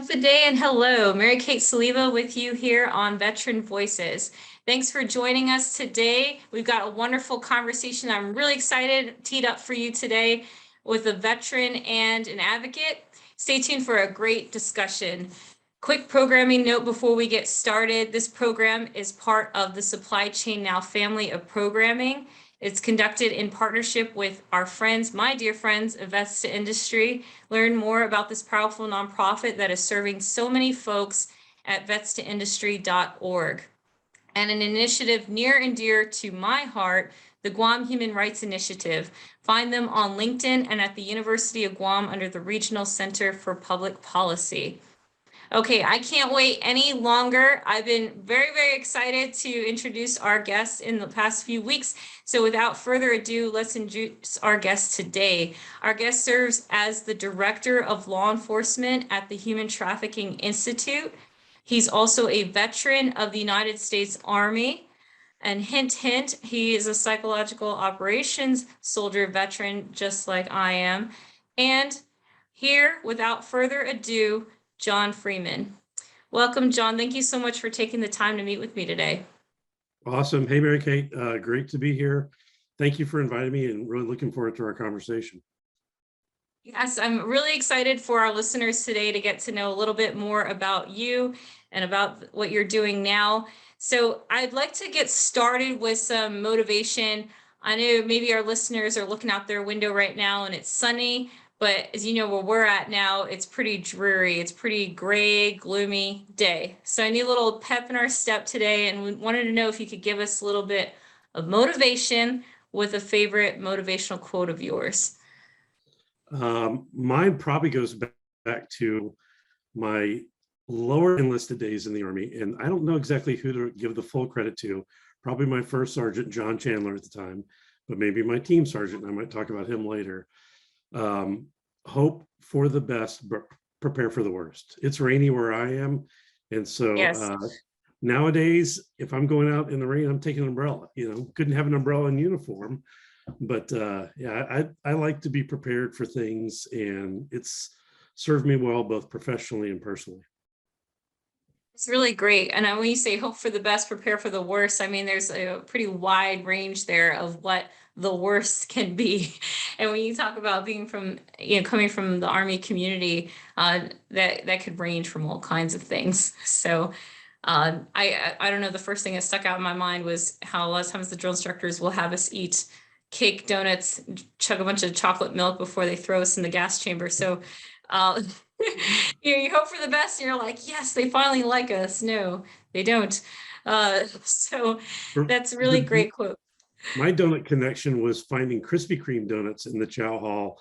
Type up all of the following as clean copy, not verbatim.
of the day and hello, Mary Kate Soliva with you here on Veteran Voices. Thanks for joining us today. We've got a wonderful conversation. I'm really excited, teed up for you today with a veteran and an advocate. Stay tuned for a great discussion. Quick programming note before we get started. This program is part of the Supply Chain Now family of programming. It's conducted in partnership with our friends, my dear friends, of Vets to Industry. Learn more about this powerful nonprofit that is serving so many folks at vetstoindustry.org. And an initiative near and dear to my heart, the Guam Human Rights Initiative. Find them on LinkedIn and at the University of Guam under the Regional Center for Public Policy. Okay, I can't wait any longer. I've been very, very excited to introduce our guests in the past few weeks. So without further ado, let's introduce our guest today. Our guest serves as the Director of Law Enforcement at the Human Trafficking Institute. He's also a veteran of the United States Army. And hint, hint, he is a psychological operations soldier veteran, just like I am. And here, without further ado, John Freeman. Welcome, John. Thank you so much for taking the time to meet with me today. Awesome. Hey, Mary Kate. Great to be here. Thank you for inviting me and really looking forward to our conversation. Yes, I'm really excited for our listeners today to get to know a little bit more about you and about what you're doing now. So I'd like to get started with some motivation. I know maybe our listeners are looking out their window right now and it's sunny, but as you know, where we're at now, it's pretty dreary. It's pretty gray, gloomy day. So I need a little pep in our step today, and we wanted to know if you could give us a little bit of motivation with a favorite motivational quote of yours. Mine probably goes back to my lower enlisted days in the Army, and I don't know exactly who to give the full credit to. Probably my first sergeant, John Chandler at the time, but maybe my team sergeant. I might talk about him later. Hope for the best, but prepare for the worst. It's rainy where I am. And so Yes. Nowadays, if I'm going out in the rain, I'm taking an umbrella. Couldn't have an umbrella in uniform. But yeah, I like to be prepared for things, and it's served me well, both professionally and personally. It's really great. And when you say hope for the best, prepare for the worst, I mean, there's a pretty wide range there of what the worst can be. And when you talk about being from, coming from the Army community, that could range from all kinds of things. So I don't know, the first thing that stuck out in my mind was how a lot of times the drill instructors will have us eat cake, donuts, chug a bunch of chocolate milk before they throw us in the gas chamber. So you hope for the best, and you're like, yes, they finally like us. No, they don't. So that's a really great quote. My donut connection was finding Krispy Kreme donuts in the chow hall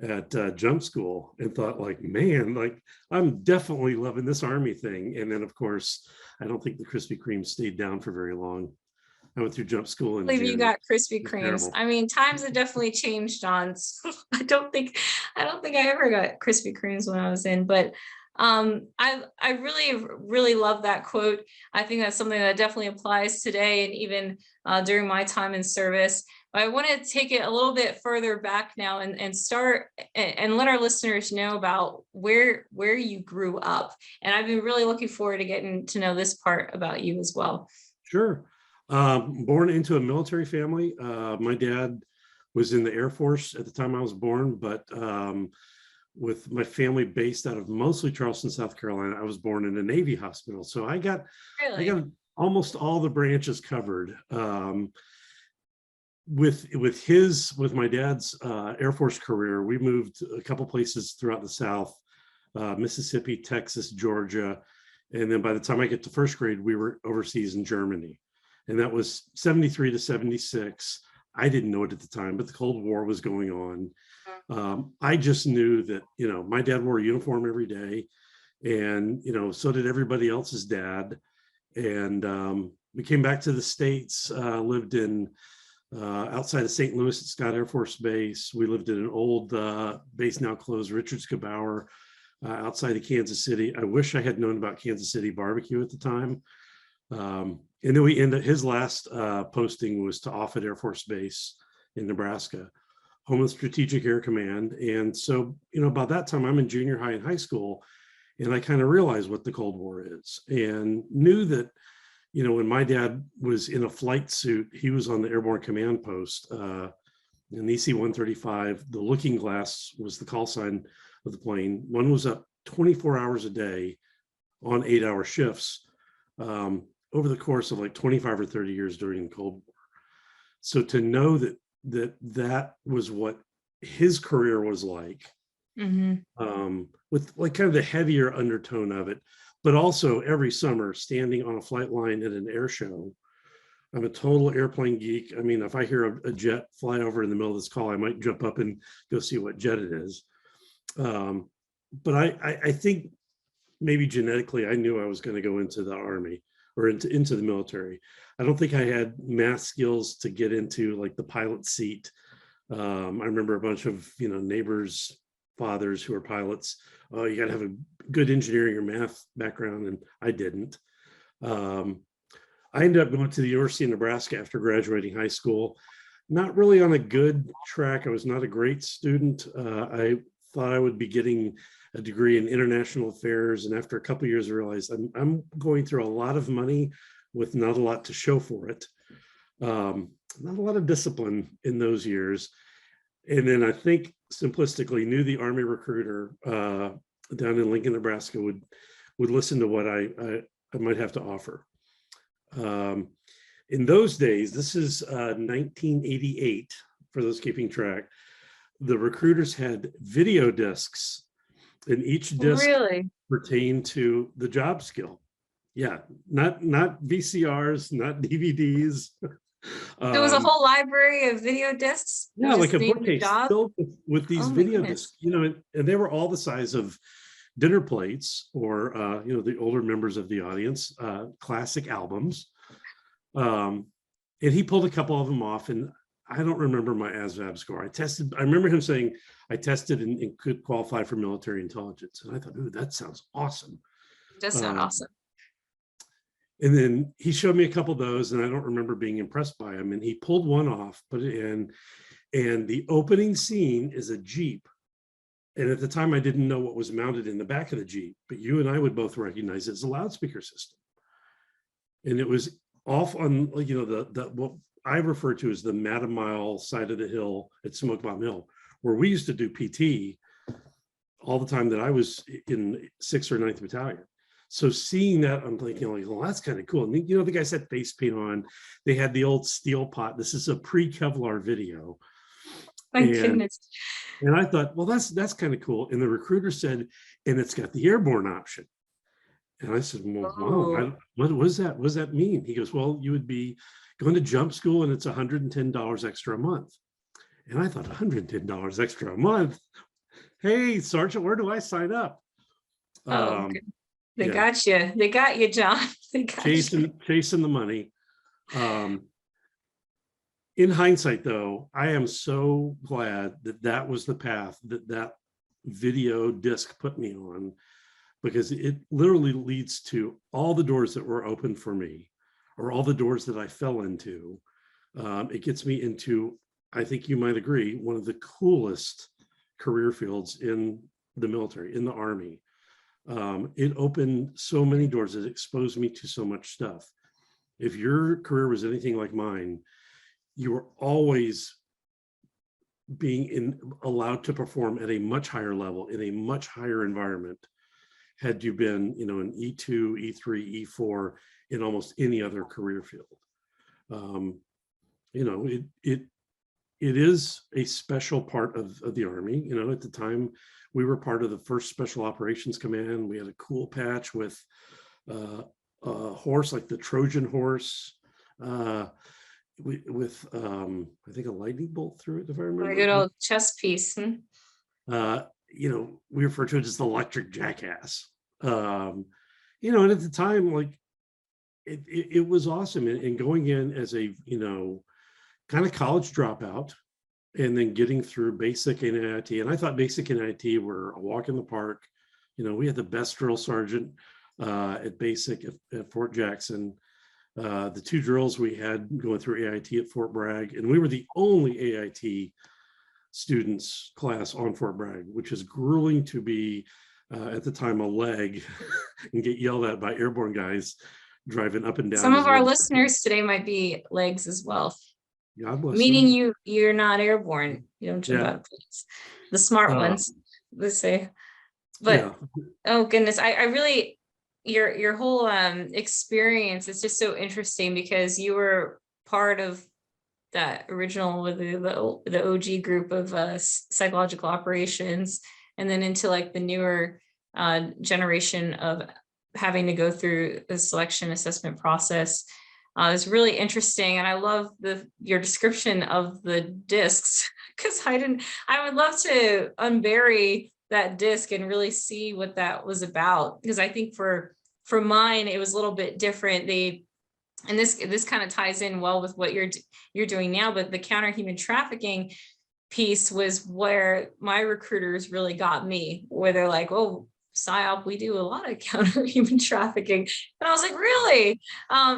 at jump school, and thought, like, man, like, I'm definitely loving this Army thing. And then, of course, I don't think the Krispy Kreme stayed down for very long. I went through jump school in June. You got Krispy Kremes. I mean, times have definitely changed, John. So I don't think I ever got Krispy Kremes when I was in, but I really love that quote. I think that's something that definitely applies today, and even during my time in service. But I want to take it a little bit further back now and start and let our listeners know about where you grew up. And I've been really looking forward to getting to know this part about you as well. Sure. Born into a military family. My dad was in the Air Force at the time I was born, but with my family based out of mostly Charleston, South Carolina, I was born in a Navy hospital. So I got almost all the branches covered. With my dad's Air Force career, we moved a couple places throughout the South, Mississippi, Texas, Georgia. And then by the time I get to first grade, we were overseas in Germany. And that was 73 to 76. I didn't know it at the time, but the Cold War was going on. I just knew that, my dad wore a uniform every day, and, so did everybody else's dad. And we came back to the States, lived in outside of St. Louis at Scott Air Force Base. We lived in an old base now closed, Richards Gebauer, outside of Kansas City. I wish I had known about Kansas City barbecue at the time. And then we ended, his last posting was to Offutt Air Force Base in Nebraska, home of Strategic Air Command. And so, about that time, I'm in junior high and high school, And I kind of realized what the Cold War is, and knew that, when my dad was in a flight suit, he was on the airborne command post, an EC-135. The looking glass was the call sign of the plane. One was up 24 hours a day on 8-hour shifts, over the course of like 25 or 30 years during the Cold War. So to know that was what his career was like, with like kind of the heavier undertone of it, but also every summer standing on a flight line at an air show. I'm a total airplane geek. I mean, if I hear a jet fly over in the middle of this call, I might jump up and go see what jet it is. But I think maybe genetically, I knew I was going to go into the Army or into the military. I don't think I had math skills to get into like the pilot seat. I remember a bunch of neighbors' fathers who are pilots. Oh, you got to have a good engineering or math background, and I didn't. I ended up going to the University of Nebraska after graduating high school. Not really on a good track. I was not a great student. I thought I would be getting a degree in international affairs, and after a couple of years, I realized I'm going through a lot of money with not a lot to show for it. Not a lot of discipline in those years. And then I think simplistically knew the Army recruiter down in Lincoln, Nebraska would listen to what I might have to offer. In those days, this is 1988, for those keeping track, the recruiters had video discs, and each disc pertained to the job skill. Yeah, not VCRs, not DVDs. There was a whole library of video discs. Yeah, like a bookcase filled with these video discs, and they were all the size of dinner plates, or the older members of the audience, classic albums. And he pulled a couple of them off, and I don't remember my ASVAB score. I remember him saying I tested and could qualify for military intelligence, and I thought, ooh, that sounds awesome. It does sound awesome. And then he showed me a couple of those, and I don't remember being impressed by them. And he pulled one off, put it in, and the opening scene is a Jeep. And at the time, I didn't know what was mounted in the back of the Jeep, but you and I would both recognize it as a loudspeaker system. And it was off on, the what I refer to as the Matamile side of the hill at Smoke Bomb Hill, where we used to do PT all the time that I was in 6th or 9th Battalion. So seeing that, I'm thinking, like, well, that's kind of cool. And the guys had face paint on. They had the old steel pot. This is a pre-Kevlar video. Thank goodness. And I thought, well, that's kind of cool. And the recruiter said, and it's got the airborne option. And I said, well, wow, what was that? What does that mean? He goes, well, you would be going to jump school, and it's $110 extra a month. And I thought, $110 extra a month? Hey, Sergeant, where do I sign up? They got you. They got you, John. They got chasing the money. In hindsight, though, I am so glad that was the path that video disc put me on, because it literally leads to all the doors that were open for me, or all the doors that I fell into. It gets me into, I think you might agree, one of the coolest career fields in the military, in the Army. It opened so many doors. It exposed me to so much stuff. If your career was anything like mine, you were always being allowed to perform at a much higher level in a much higher environment. Had you been, an E2, E3, E4 in almost any other career field. It is a special part of the Army. At the time, we were part of the 1st Special Operations Command. We had a cool patch with a horse, like the Trojan horse, with I think a lightning bolt through it, if I remember. A good old chess piece. We refer to it as the electric jackass. And at the time, like, it was awesome. And going in as a, kind of college dropout, and then getting through basic and NIT. And I thought basic and NIT were a walk in the park. We had the best drill sergeant at basic at Fort Jackson. The 2 drills we had going through AIT at Fort Bragg, and we were the only AIT students class on Fort Bragg, which is grueling to be at the time, a leg and get yelled at by airborne guys driving up and down. Some of our road. listeners today might be legs as well. God bless Meaning them. you're not airborne. You don't jump out of planes. The smart ones, let's say. But oh goodness, I really, your whole experience is just so interesting, because you were part of that original with the OG group of psychological operations, and then into like the newer generation of having to go through the selection assessment process. It's really interesting, and I love your description of the discs, because I would love to unbury that disc and really see what that was about, because I think for mine it was a little bit different. And this kind of ties in well with what you're doing now, but the counter human trafficking piece was where my recruiters really got me, where they're like, oh, PSYOP, we do a lot of counter human trafficking. And I was like, really?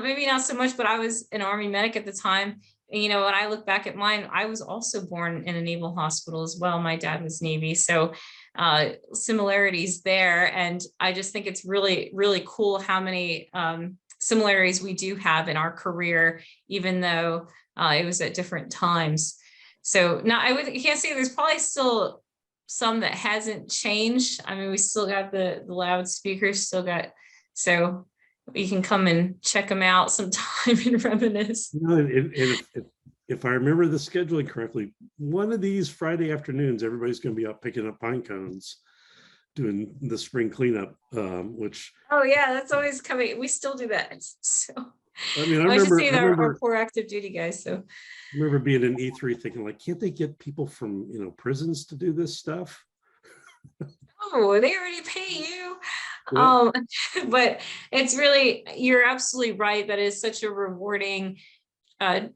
Maybe not so much, but I was an Army medic at the time. And, when I look back at mine, I was also born in a naval hospital as well. My dad was Navy. So similarities there. And I just think it's really, really cool how many similarities we do have in our career, even though it was at different times. So now I can't say there's probably still some that hasn't changed. I mean, we still got the loudspeakers, so you can come and check them out sometime and reminisce. If I remember the scheduling correctly, one of these Friday afternoons, everybody's going to be up picking up pine cones, doing the spring cleanup, which. Oh yeah, that's always coming. We still do that. So I mean, I remember our poor active duty guys. So I remember being in E3 thinking, like, can't they get people from prisons to do this stuff? Oh, they already pay you. Yeah. But it's really, you're absolutely right. That is such a rewarding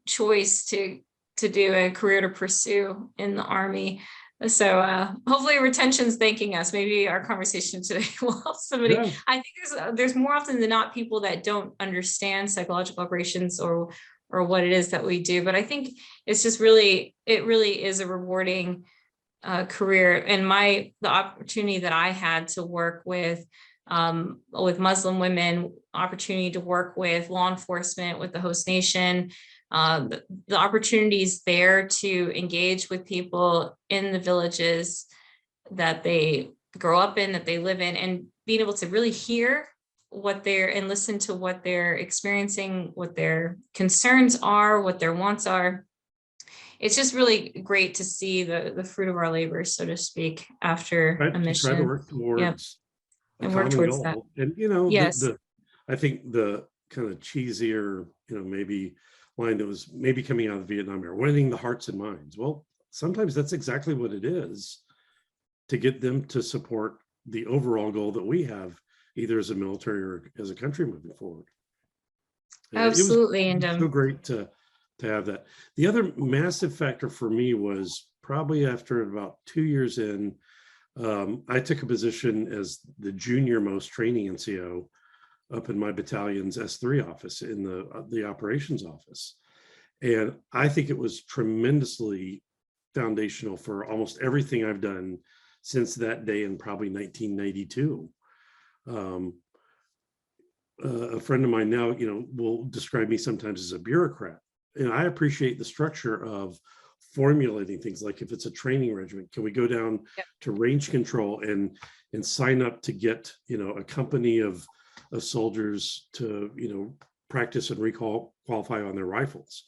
choice to do, a career to pursue in the Army. So hopefully retention's thanking us. Maybe our conversation today will help somebody. Yeah. I think there's more often than not people that don't understand psychological operations or what it is that we do. But I think it's just it really is a rewarding career. And the opportunity that I had to work with Muslim women, opportunity to work with law enforcement, with the host nation, the opportunities there to engage with people in the villages that they grow up in, that they live in, and being able to really hear and listen to what they're experiencing, what their concerns are, what their wants are. It's just really great to see the fruit of our labor, so to speak, after a mission. Try to work towards and work towards that. And yes. I think the kind of cheesier, maybe line that was maybe coming out of the Vietnam War, winning the hearts and minds. Well, sometimes that's exactly what it is, to get them to support the overall goal that we have, either as a military or as a country moving forward. Absolutely. It was so great to have that. The other massive factor for me was probably after about 2 years in, I took a position as the junior most training NCO up in my battalion's S3 office, in the operations office. And I think it was tremendously foundational for almost everything I've done since that day in probably 1992. A friend of mine now, will describe me sometimes as a bureaucrat. And I appreciate the structure of formulating things, like if it's a training regiment, can we go down to range control and sign up to get, a company of soldiers to, practice and qualify on their rifles.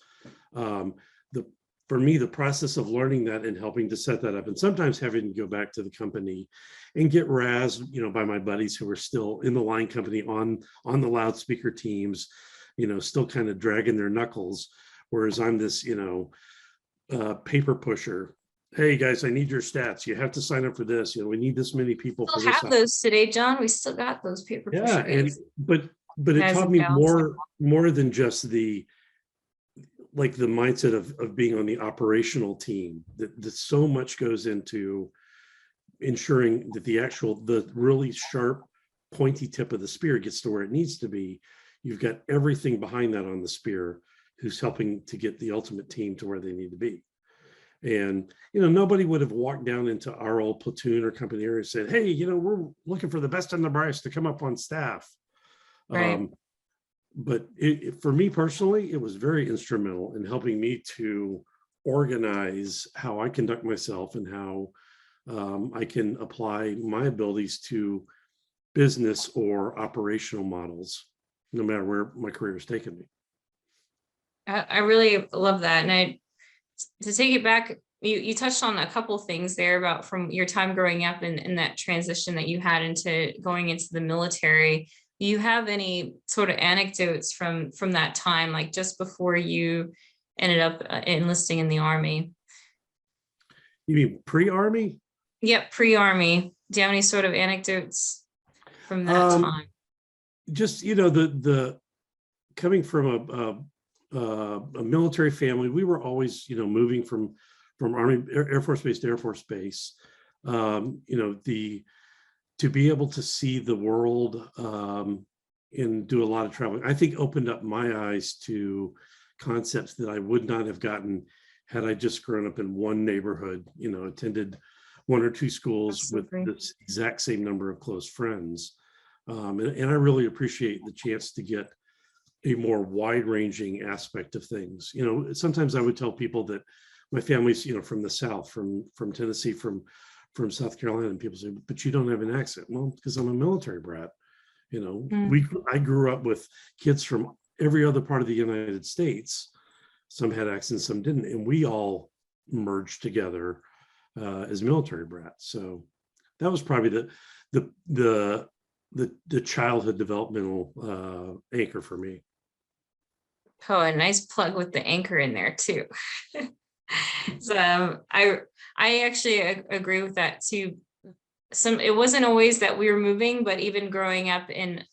For me, the process of learning that and helping to set that up, and sometimes having to go back to the company and get razzed, by my buddies who were still in the line company on the loudspeaker teams, still kind of dragging their knuckles, whereas I'm this, paper pusher. Hey guys, I need your stats. You have to sign up for this. We need this many people. We still have those today, John. We still got those paper pushers. But it taught me more than just the mindset of being on the operational team. That so much goes into ensuring that the really sharp, pointy tip of the spear gets to where it needs to be. You've got everything behind that on the spear, who's helping to get the ultimate team to where they need to be. And, nobody would have walked down into our old platoon or company area and said, hey, we're looking for the best and the brightest to come up on staff. Right. But for me personally, it was very instrumental in helping me to organize how I conduct myself and how I can apply my abilities to business or operational models, no matter where my career has taken me. I really love that. And to take it back, you touched on a couple things there about from your time growing up and that transition that you had into going into the military. Do you have any sort of anecdotes from that time, like just before you ended up enlisting in the Army? You mean pre-Army? Yep, pre-Army. Do you have any sort of anecdotes from that time? Just, the coming from a military family, we were always, moving from Army, Air Force Base to Air Force Base. To be able to see the world and do a lot of traveling, I think opened up my eyes to concepts that I would not have gotten had I just grown up in one neighborhood, attended one or two schools Absolutely. with this exact same number of close friends. And I really appreciate the chance to get a more wide-ranging aspect of things. Sometimes I would tell people that my family's, from the South, from Tennessee, from South Carolina, and people say, but you don't have an accent. Well, because I'm a military brat. I grew up with kids from every other part of the United States. Some had accents, some didn't, and we all merged together as military brats. So that was probably the childhood developmental anchor for me. Oh, a nice plug with the anchor in there too. So I actually agree with that too. It wasn't always that we were moving, but even growing up in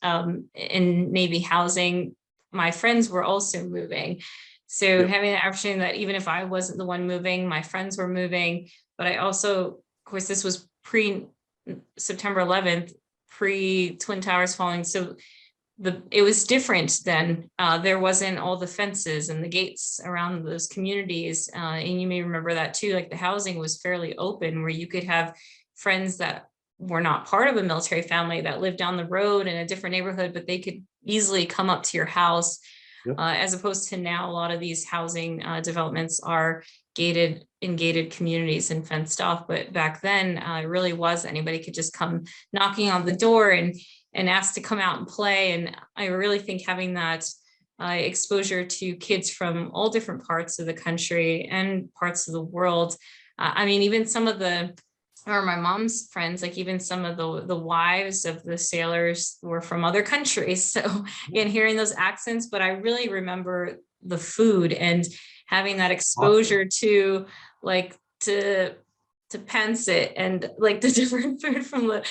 Navy housing, my friends were also moving. So Yep. having the opportunity that even if I wasn't the one moving, my friends were moving. But I also, of course, this was pre September 11th, pre Twin Towers falling. So it was different then. There wasn't all the fences and the gates around those communities. And you may remember that too, like the housing was fairly open where you could have friends that were not part of a military family that lived down the road in a different neighborhood, but they could easily come up to your house. Yep. As opposed to now, a lot of these housing developments are gated communities and fenced off. But back then, it really was anybody could just come knocking on the door and ask to come out and play. And I really think having that exposure to kids from all different parts of the country and parts of the world. I mean, even some of my mom's friends, like even some of the wives of the sailors were from other countries. So, and hearing those accents, but I really remember the food and having that exposure to pancit and like the different food from the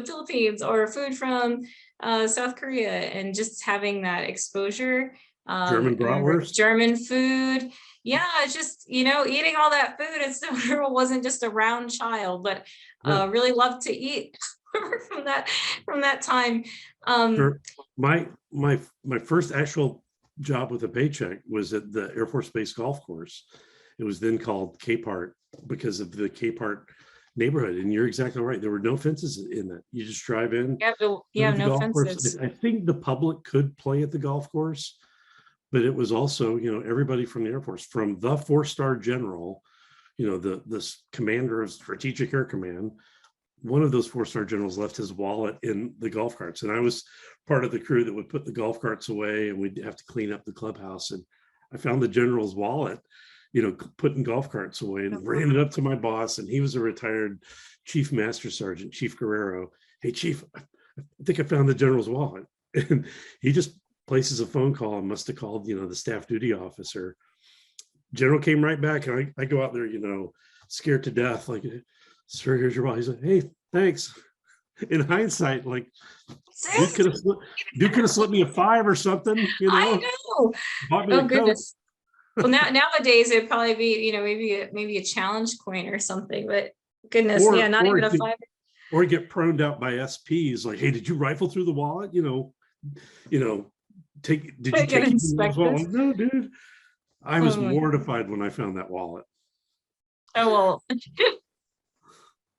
Philippines or food from South Korea, and just having that exposure. German bratwurst. German food. Yeah, it's just, eating all that food. It still wasn't just a round child, but really loved to eat from that time. Sure. My first actual job with a paycheck was at the Air Force Base golf course. It was then called Capehart because of the Capehart neighborhood. And you're exactly right. There were no fences in that. You just drive in. Yeah, no fences. I think the public could play at the golf course, but it was also, everybody from the Air Force, from the 4-star general, the commander of Strategic Air Command. One of those 4-star generals left his wallet in the golf carts, and I was part of the crew that would put the golf carts away, and we'd have to clean up the clubhouse. And I found the general's wallet, putting golf carts away, and ran it up to my boss. And he was a retired Chief Master Sergeant, Chief Guerrero. Hey, Chief, I think I found the general's wallet. And he just places a phone call and must have called, the staff duty officer. General came right back, and I go out there, scared to death, like, sir, here's your wallet. He's like, hey, thanks. In hindsight, like, dude could have slipped me a $5 or something, I know. Oh goodness. Well, nowadays it'd probably be, maybe a challenge coin or something, but goodness, yeah, not even a $5. Or get proned out by SPs, like, hey, did you rifle through the wallet? Did you take the wallet? No, dude. I was mortified when I found that wallet. Oh, well.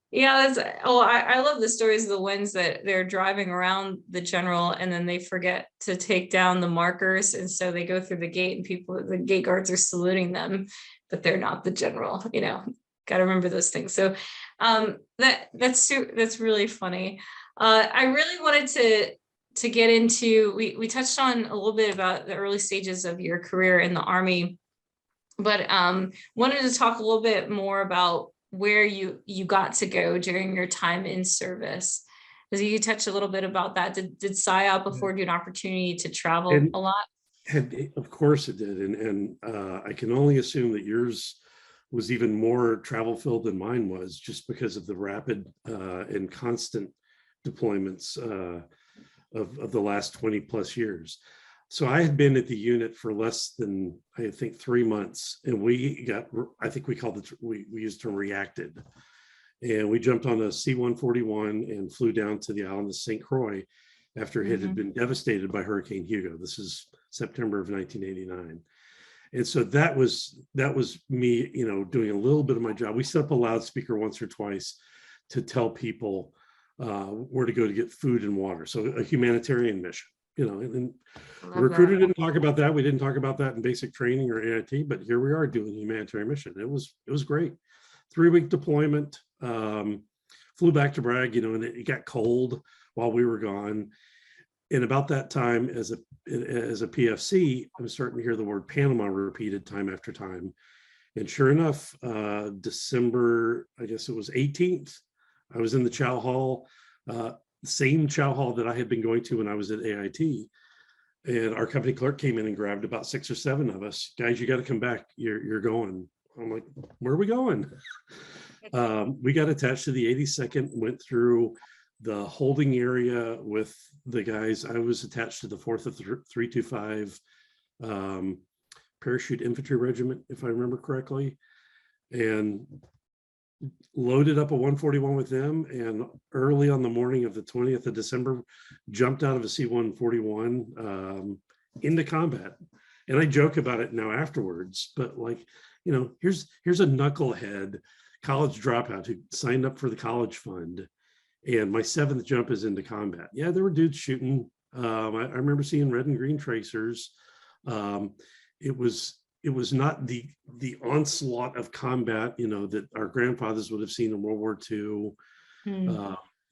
Yeah, I love the stories of the ones that they're driving around the general and then they forget to take down the markers. And so they go through the gate and the gate guards are saluting them, but they're not the general, got to remember those things. So that's really funny. I really wanted to get into, we touched on a little bit about the early stages of your career in the Army, but wanted to talk a little bit more about where you got to go during your time in service. Because you touched a little bit about that. Did PSYOP afford you an opportunity to travel a lot? Of course it did. And I can only assume that yours was even more travel filled than mine was, just because of the rapid and constant deployments of the last 20 plus years. So I had been at the unit for less than, I think, 3 months, and I think we called it, we used the term reacted. And we jumped on a C-141 and flew down to the island of St. Croix after it had been devastated by Hurricane Hugo. This is September of 1989. And so that was me, doing a little bit of my job. We set up a loudspeaker once or twice to tell people where to go to get food and water. So a humanitarian mission. And the recruiter didn't talk about that. We didn't talk about that in basic training or AIT, but here we are doing a humanitarian mission. It was great. 3-week deployment, flew back to Bragg, and it got cold while we were gone. And about that time, as a PFC, I was starting to hear the word Panama repeated time after time. And sure enough, December, I guess it was 18th, I was in the chow hall, same chow hall that I had been going to when I was at AIT. And our company clerk came in and grabbed about 6 or 7 of us. Guys, you got to come back. You're going. I'm like, where are we going? We got attached to the 82nd, went through the holding area with the guys. I was attached to the 4th of 325 Parachute Infantry Regiment, if I remember correctly, and loaded up a 141 with them, and early on the morning of the 20th of December, jumped out of a C-141 into combat. And I joke about it now afterwards, but here's a knucklehead college dropout who signed up for the college fund, and my 7th jump is into combat. Yeah, there were dudes shooting. I remember seeing red and green tracers. It was not the onslaught of combat, that our grandfathers would have seen in World War II,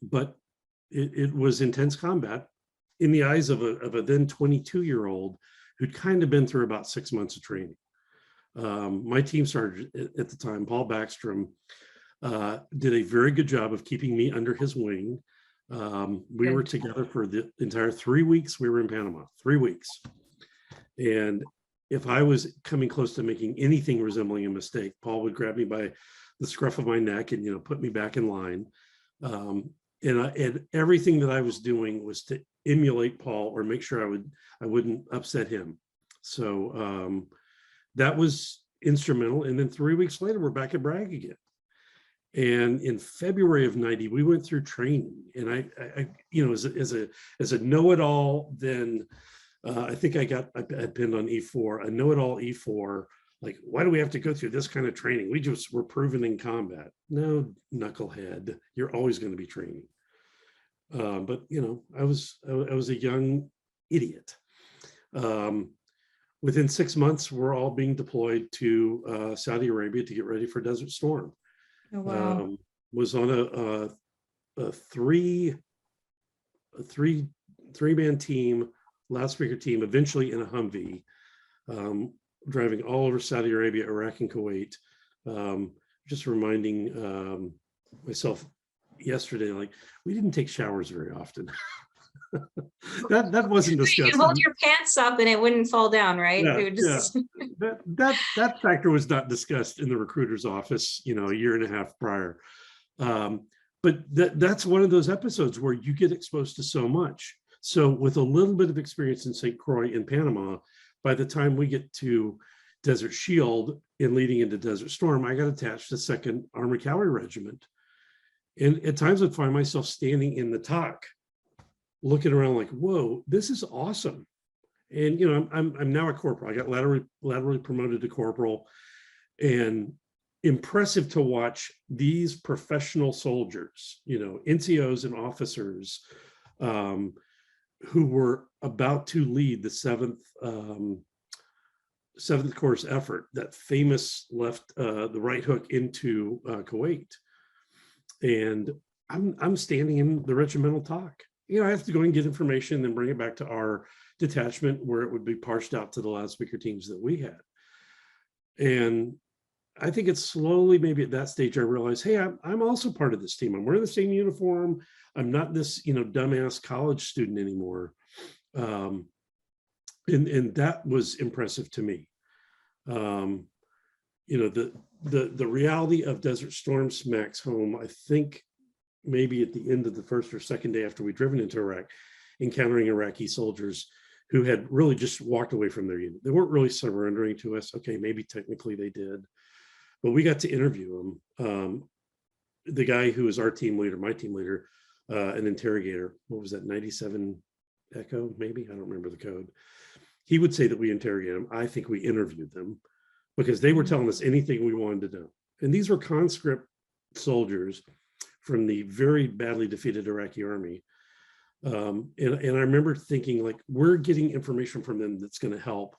but it was intense combat in the eyes of a then 22-year-old who'd kind of been through about 6 months of training. My team sergeant at the time, Paul Backstrom, did a very good job of keeping me under his wing. We were together for the entire 3 weeks. We were in Panama, 3 weeks. And if I was coming close to making anything resembling a mistake, Paul would grab me by the scruff of my neck and, put me back in line. And everything that I was doing was to emulate Paul or make sure I wouldn't upset him. So that was instrumental. And then 3 weeks later, we're back at Bragg again. And in February of 90, we went through training. And I as a know-it-all, then I think I pinned on E4, a know-it-all E4. Like, why do we have to go through this kind of training? We just were proven in combat. No, knucklehead, you're always going to be training. But I was a young idiot. Within 6 months, we're all being deployed to Saudi Arabia to get ready for Desert Storm. Oh, wow. Was on a three-man team, loudspeaker team, eventually in a Humvee, driving all over Saudi Arabia, Iraq, and Kuwait. Just reminding myself yesterday, like, we didn't take showers very often. that wasn't discussed. You hold your pants up and it wouldn't fall down, right? Yeah, It would just... that factor was not discussed in the recruiter's office, a year and a half prior. But that's one of those episodes where you get exposed to so much. So with a little bit of experience in St. Croix in Panama, by the time we get to Desert Shield and leading into Desert Storm, I got attached to 2nd Armored Cavalry Regiment. And at times I'd find myself standing in the TOC, looking around like, whoa, this is awesome. And I'm now a corporal. I got laterally promoted to corporal, and impressive to watch these professional soldiers, NCOs and officers, who were about to lead the Seventh Corps effort, that famous left the right hook into Kuwait. And I'm standing in the regimental talk. I have to go and get information and bring it back to our detachment, where it would be parsed out to the loudspeaker teams that we had. And I think it's slowly, maybe at that stage, I realized, hey, I'm also part of this team. I'm wearing the same uniform. I'm not this, dumbass college student anymore. And that was impressive to me. The reality of Desert Storm smacks home, I think, maybe at the end of the first or second day after we'd driven into Iraq, encountering Iraqi soldiers who had really just walked away from their unit. They weren't really surrendering to us. Okay, maybe technically they did, but we got to interview them. The guy who was our team leader, my team leader, an interrogator, what was that, 97 Echo, maybe? I don't remember the code. He would say that we interrogated them. I think we interviewed them, because they were telling us anything we wanted to know. And these were conscript soldiers from the very badly defeated Iraqi army. And I remember thinking, like, we're getting information from them that's going to help,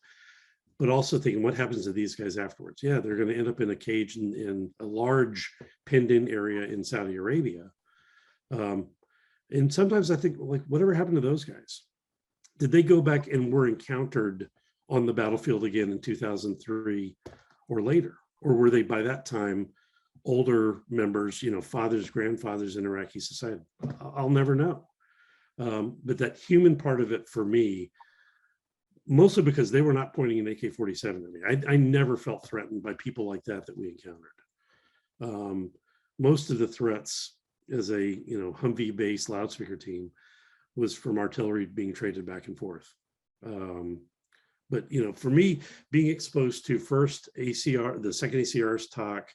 but also thinking, what happens to these guys afterwards? Yeah, they're going to end up in a cage in a large penned-in area in Saudi Arabia. And sometimes I think, like, whatever happened to those guys? Did they go back and were encountered on the battlefield again in 2003 or later? Or were they, by that time, older members, fathers, grandfathers in Iraqi society? I'll never know. But that human part of it for me, mostly because they were not pointing an AK-47 at me. I never felt threatened by people like that we encountered. Most of the threats as a Humvee-based loudspeaker team was from artillery being traded back and forth. But for me, being exposed to first ACR, the second ACR's talk,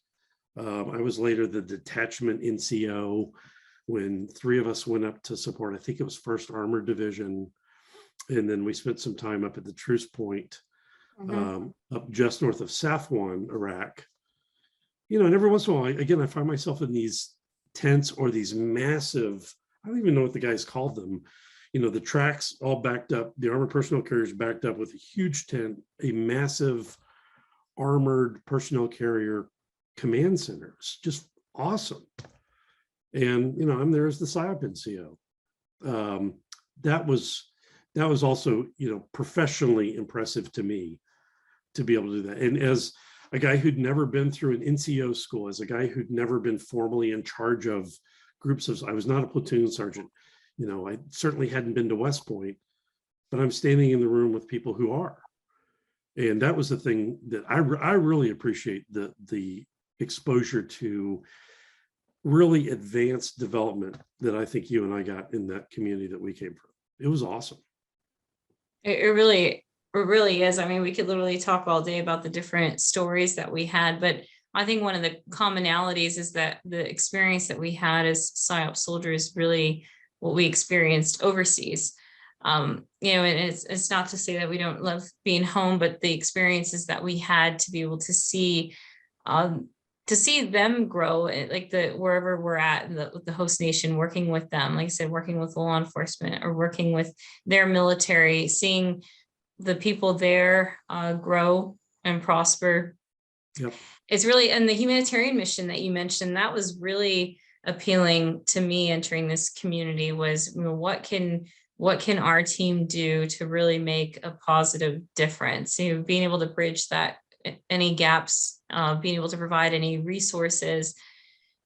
I was later the detachment NCO when 3 of us went up to support, I think it was 1st Armored Division. And then we spent some time up at the truce point, up just north of Safwan, Iraq. And every once in a while, I find myself in these tents or these massive, I don't even know what the guys called them. The tracks all backed up, the armored personnel carriers backed up with a huge tent, a massive armored personnel carrier command center. It's just awesome. And, I'm there as the PSYOP NCO. That was also, professionally impressive to me to be able to do that. And as a guy who'd never been through an NCO school, as a guy who'd never been formally in charge of groups of, I was not a platoon sergeant. I certainly hadn't been to West Point, but I'm standing in the room with people who are. And that was the thing that I really appreciate, the exposure to really advanced development that I think you and I got in that community that we came from. It was awesome. It really is. I mean, we could literally talk all day about the different stories that we had, but I think one of the commonalities is that the experience that we had as PSYOP soldiers, really what we experienced overseas. And it's not to say that we don't love being home, but the experiences that we had to be able to see them grow, like wherever we're at with the host nation, working with them, like I said, working with law enforcement or working with their military, seeing the people there grow and prosper. Yep. It's really, and the humanitarian mission that you mentioned, that was really appealing to me entering this community was, what can our team do to really make a positive difference? Being able to bridge that, any gaps, being able to provide any resources.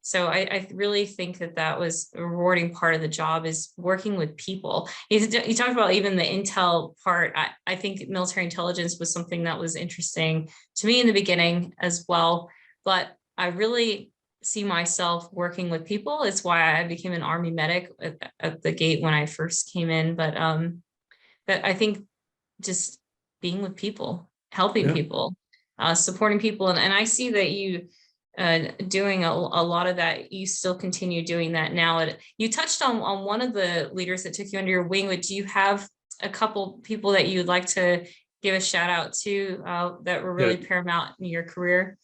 So I really think that was a rewarding part of the job, is working with people. You talked about even the intel part. I think military intelligence was something that was interesting to me in the beginning as well, but I really see myself working with people. It's why I became an Army medic at the gate when I first came in. But I think just being with people, helping people, supporting people. And I see that you doing a lot of that. You still continue doing that now. You touched on one of the leaders that took you under your wing, but do you have a couple people that you would like to give a shout out to that were really paramount in your career?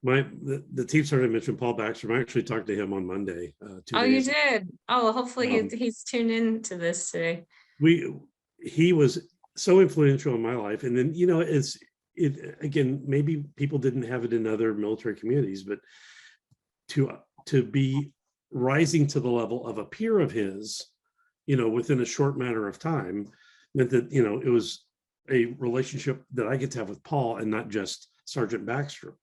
the team sergeant I mentioned, Paul Baxter, I actually talked to him on Monday. 2 Oh, you days. did? Oh, well, hopefully Um, he's tuned in to this today. He was so influential in my life. And then, again, maybe people didn't have it in other military communities, but to be rising to the level of a peer of his, within a short matter of time, meant that, it was a relationship that I get to have with Paul and not just Sergeant Baxter.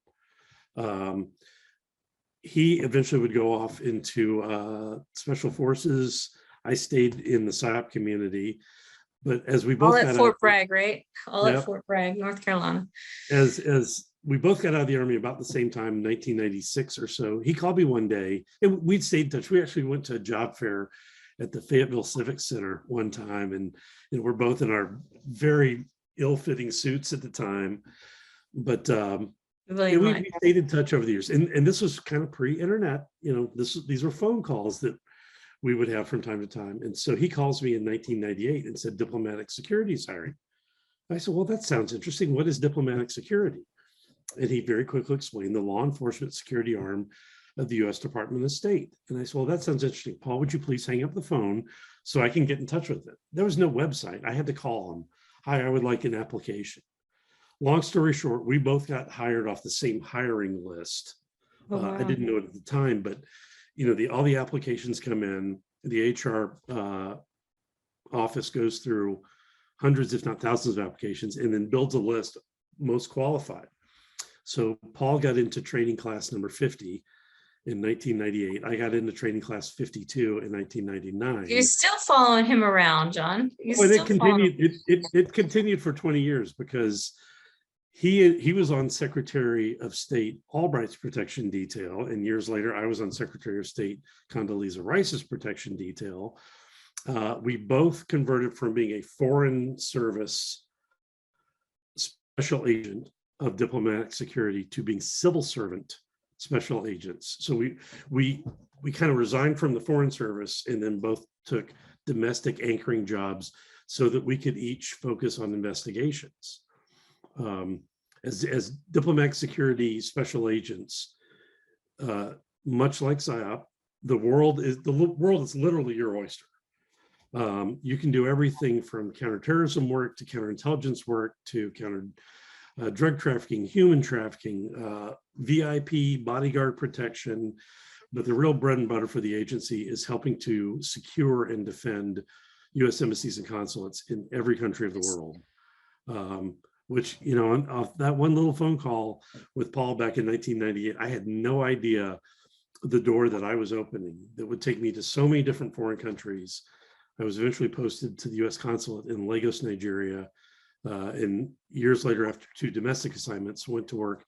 He eventually would go off into special forces. I stayed in the PSYOP community, but as we both All at got Fort out, Bragg, right? All at yep, Fort Bragg, North Carolina. as we both got out of the Army about the same time, 1996 or so, he called me one day, and we'd stayed in touch. We actually went to a job fair at the Fayetteville Civic Center one time, and we're both in our very ill-fitting suits at the time, but we stayed in touch over the years, and this was kind of pre-internet. These were phone calls that we would have from time to time. And so he calls me in 1998 and said, diplomatic security is hiring. I said, well, that sounds interesting. What is diplomatic security? And he very quickly explained the law enforcement security arm of the U.S. Department of State. And I said, well, that sounds interesting. Paul, would you please hang up the phone so I can get in touch with it? There was no website. I had to call him. Hi, I would like an application. Long story short, we both got hired off the same hiring list. Oh, wow. I didn't know it at the time, but all the applications come in, the HR office goes through hundreds, if not thousands of applications, and then builds a list most qualified. So Paul got into training class number 50 in 1998. I got into training class 52 in 1999. You're still following him around, John. It continued. It continued for 20 years because he was on Secretary of State Albright's protection detail, and years later I was on Secretary of State Condoleezza Rice's protection detail. We both converted from being a foreign service special agent of diplomatic security to being civil servant special agents. So we kind of resigned from the foreign service and then both took domestic anchoring jobs so that we could each focus on investigations. As diplomatic security special agents, much like PSYOP, the world is literally your oyster. You can do everything from counterterrorism work to counterintelligence work to drug trafficking, human trafficking, VIP, bodyguard protection. But the real bread and butter for the agency is helping to secure and defend U.S. embassies and consulates in every country of the world. Which, off that one little phone call with Paul back in 1998, I had no idea the door that I was opening that would take me to so many different foreign countries. I was eventually posted to the U.S. consulate in Lagos, Nigeria, and years later, after 2 domestic assignments, went to work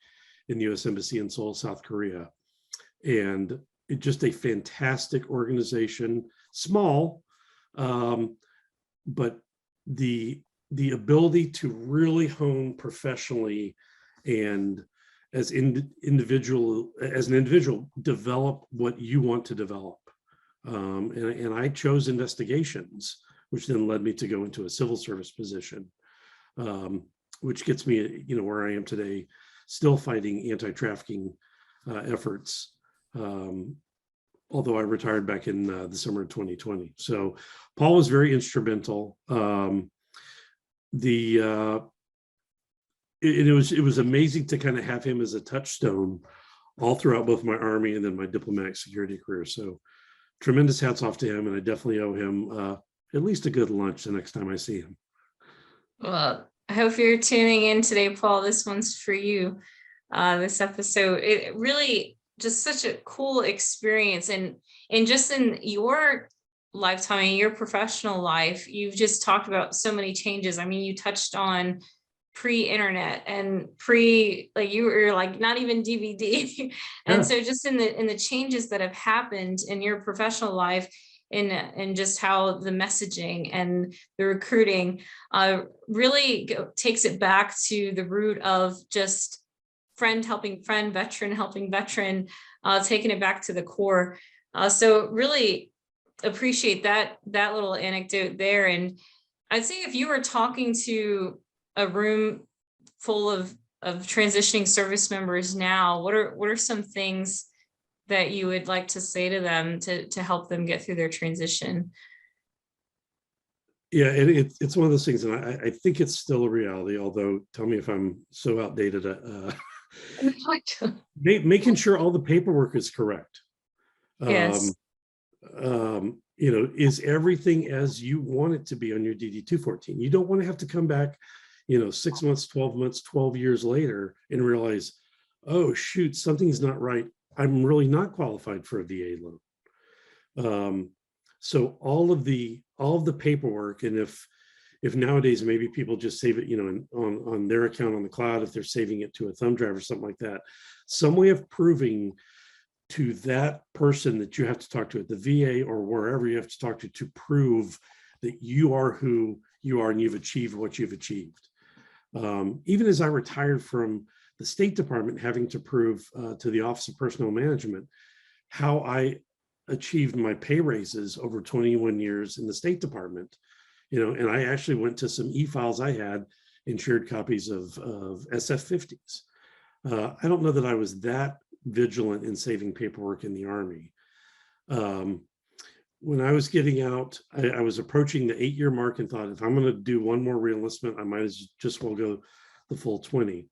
in the U.S. Embassy in Seoul, South Korea. And it's just a fantastic organization, small, but the ability to really hone professionally and as an individual, develop what you want to develop. And I chose investigations, which then led me to go into a civil service position, which gets me, where I am today, still fighting anti-trafficking efforts, although I retired back in the summer of 2020. So Paul was very instrumental. It was amazing to kind of have him as a touchstone all throughout both my Army and then my diplomatic security career. So tremendous hats off to him, and I definitely owe him at least a good lunch the next time I see him. Well, I hope you're tuning in today, Paul. This one's for you. This episode, it really just such a cool experience, and just in your lifetime, in your professional life, you've just talked about so many changes. I mean, you touched on pre-internet and you were like not even DVD. And so just in the changes that have happened in your professional life, and just how the messaging and the recruiting really takes it back to the root of just friend helping friend, veteran helping veteran, taking it back to the core. So really appreciate that little anecdote there. And I'd say if you were talking to a room full of transitioning service members now, what are some things that you would like to say to them to help them get through their transition? Yeah, and it's one of those things, and I think it's still a reality, although tell me if I'm so outdated. Making sure all the paperwork is correct. Yes. Is everything as you want it to be on your DD-214? You don't want to have to come back, 6 months, 12 months, 12 years later and realize, oh, shoot, something's not right. I'm really not qualified for a VA loan. So all of the paperwork, and if nowadays maybe people just save it, on their account on the cloud, if they're saving it to a thumb drive or something like that, some way of proving to that person that you have to talk to at the VA or wherever you have to talk to prove that you are who you are and you've achieved what you've achieved. Even as I retired from the State Department, having to prove to the Office of Personnel Management how I achieved my pay raises over 21 years in the State Department, and I actually went to some e-files I had and shared copies of SF-50s. I don't know that I was that vigilant in saving paperwork in the Army. When I was getting out, I was approaching the 8-year mark and thought, if I'm going to do one more reenlistment, I might as just well go the full 20.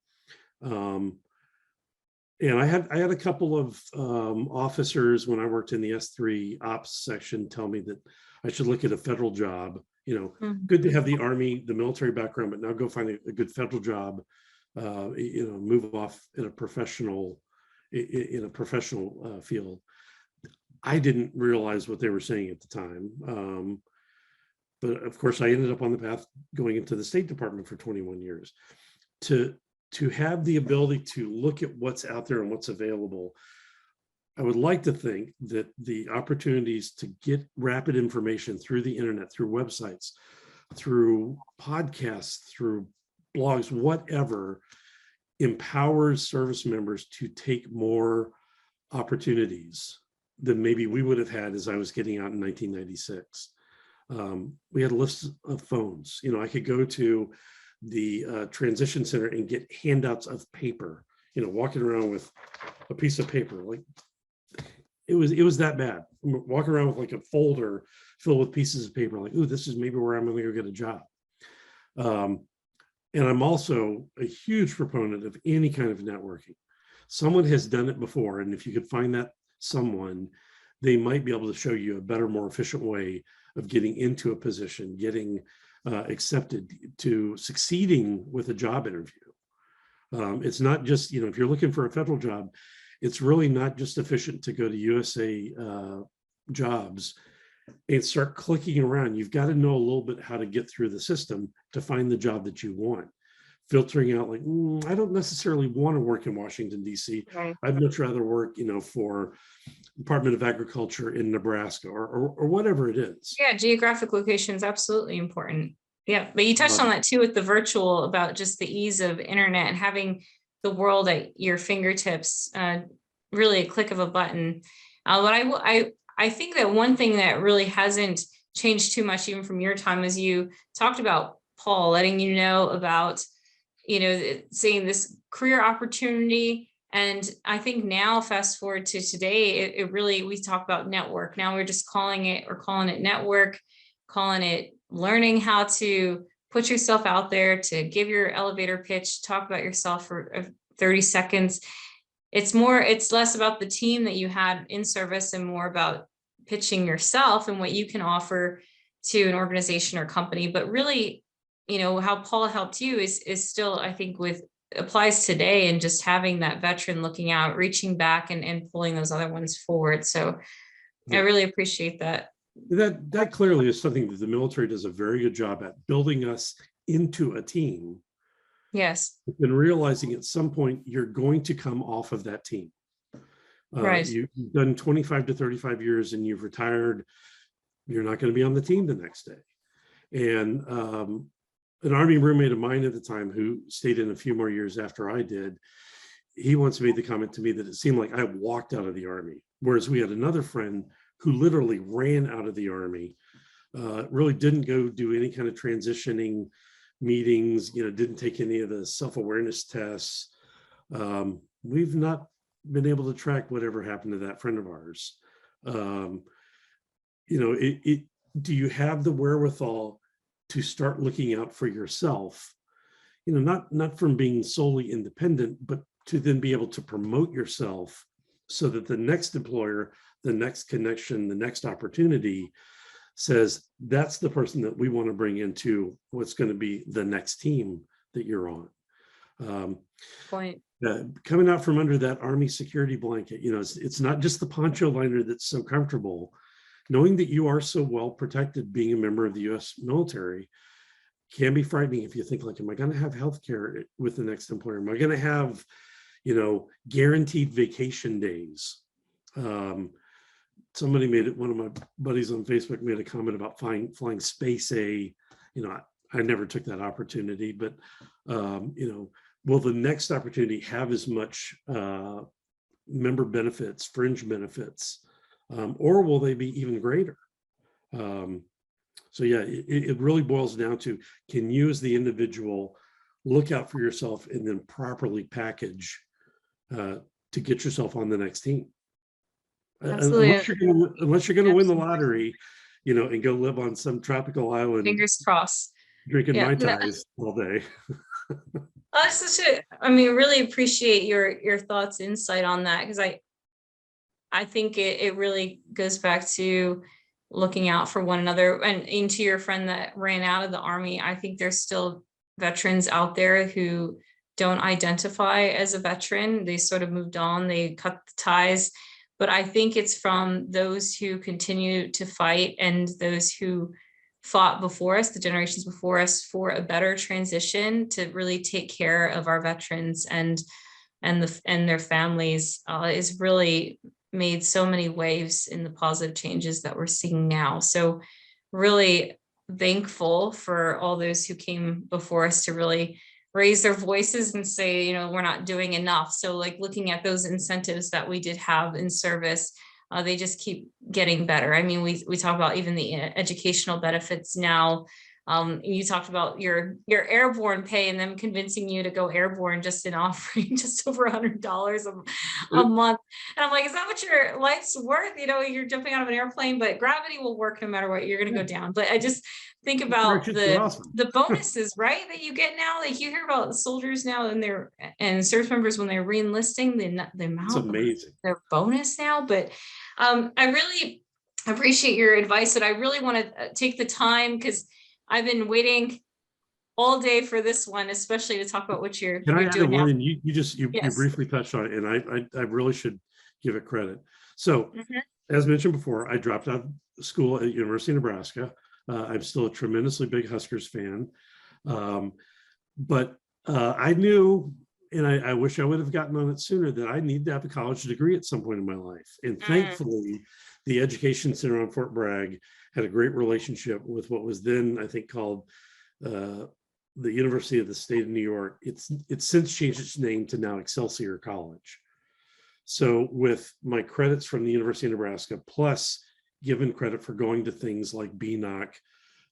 And I had a couple of officers when I worked in the S3 ops section tell me that I should look at a federal job. Good to have the Army, the military background, but now go find a good federal job. Move off in a professional field. I didn't realize what they were saying at the time. But of course, I ended up on the path going into the State Department for 21 years. To have the ability to look at what's out there and what's available, I would like to think that the opportunities to get rapid information through the internet, through websites, through podcasts, through blogs, whatever, empowers service members to take more opportunities than maybe we would have had as I was getting out in 1996. We had lists of phones. I could go to the transition center and get handouts of paper, walking around with a piece of paper. Like it was that bad. Walking around with like a folder filled with pieces of paper, like, ooh, this is maybe where I'm going to go get a job. And I'm also a huge proponent of any kind of networking. Someone has done it before, and if you could find that someone, they might be able to show you a better, more efficient way of getting into a position, getting accepted, to succeeding with a job interview. It's not just, if you're looking for a federal job, it's really not just efficient to go to USA Jobs and start clicking around. You've got to know a little bit how to get through the system to find the job that you want. Filtering out like, I don't necessarily want to work in Washington, D.C. Right. I'd much rather work, for Department of Agriculture in Nebraska or whatever it is. Yeah, geographic location is absolutely important. Yeah, but you touched on that too with the virtual, about just the ease of internet and having the world at your fingertips, really a click of a button. But I think that one thing that really hasn't changed too much, even from your time, is you talked about Paul letting you know about, seeing this career opportunity. And I think now, fast forward to today, it really, we talk about network. Now we're just calling it network, calling it learning how to put yourself out there, to give your elevator pitch, talk about yourself for 30 seconds. It's less about the team that you had in service and more about pitching yourself and what you can offer to an organization or company. But really, how Paul helped you is still, I think, applies today, and just having that veteran looking out, reaching back and pulling those other ones forward. So I really appreciate that. That clearly is something that the military does a very good job at, building us into a team. Yes. And realizing at some point you're going to come off of that team. Right. You've done 25 to 35 years and you've retired. You're not going to be on the team the next day. And an Army roommate of mine at the time, who stayed in a few more years after I did, he once made the comment to me that it seemed like I walked out of the Army, whereas we had another friend who literally ran out of the Army, really didn't go do any kind of transitioning, meetings, didn't take any of the self-awareness tests. We've not been able to track whatever happened to that friend of ours. Do you have the wherewithal to start looking out for yourself? Not from being solely independent, but to then be able to promote yourself so that the next employer, the next connection, the next opportunity says, that's the person that we want to bring into what's going to be the next team that you're on. Point. Coming out from under that Army security blanket, it's not just the poncho liner that's so comfortable. Knowing that you are so well protected being a member of the U.S. military can be frightening if you think like, am I going to have health care with the next employer? Am I going to have, guaranteed vacation days? Somebody made it, one of my buddies on Facebook made a comment about flying Space A. I never took that opportunity, but, will the next opportunity have as much member benefits, fringe benefits, or will they be even greater? So yeah, it really boils down to, can you as the individual look out for yourself and then properly package to get yourself on the next team? Absolutely. Unless you're going to win the lottery, and go live on some tropical island, Fingers crossed, drinking Mai Tais all day. Really appreciate your thoughts, insight on that, because I think it really goes back to looking out for one another. And into your friend that ran out of the Army, I think there's still veterans out there who don't identify as a veteran. They sort of moved on, they cut the ties. But I think it's from those who continue to fight and those who fought before us, the generations before us, for a better transition to really take care of our veterans and their families, is really made so many waves in the positive changes that we're seeing now. So really thankful for all those who came before us to really raise their voices and say, we're not doing enough. So like looking at those incentives that we did have in service, they just keep getting better. We talk about even the educational benefits now. You talked about your airborne pay and them convincing you to go airborne just in offering just over $100 a month. And I'm like, is that what your life's worth? You're jumping out of an airplane, but gravity will work no matter what. You're going to go down. But I just think about the bonuses, right, that you get now. Like you hear about soldiers now and service members when they're re-enlisting, the amount of their bonus now. But I really appreciate your advice, and I really want to take the time, because I've been waiting all day for this one, especially to talk about what you're doing now. And you briefly touched on it, and I really should give it credit. So, as mentioned before, I dropped out of school at University of Nebraska. I'm still a tremendously big Huskers fan, but I knew, and I wish I would have gotten on it sooner, that I need to have a college degree at some point in my life. And thankfully, the Education Center on Fort Bragg had a great relationship with what was then, I think, called the University of the State of New York. It's since changed its name to now Excelsior College. So with my credits from the University of Nebraska, plus given credit for going to things like BNOC,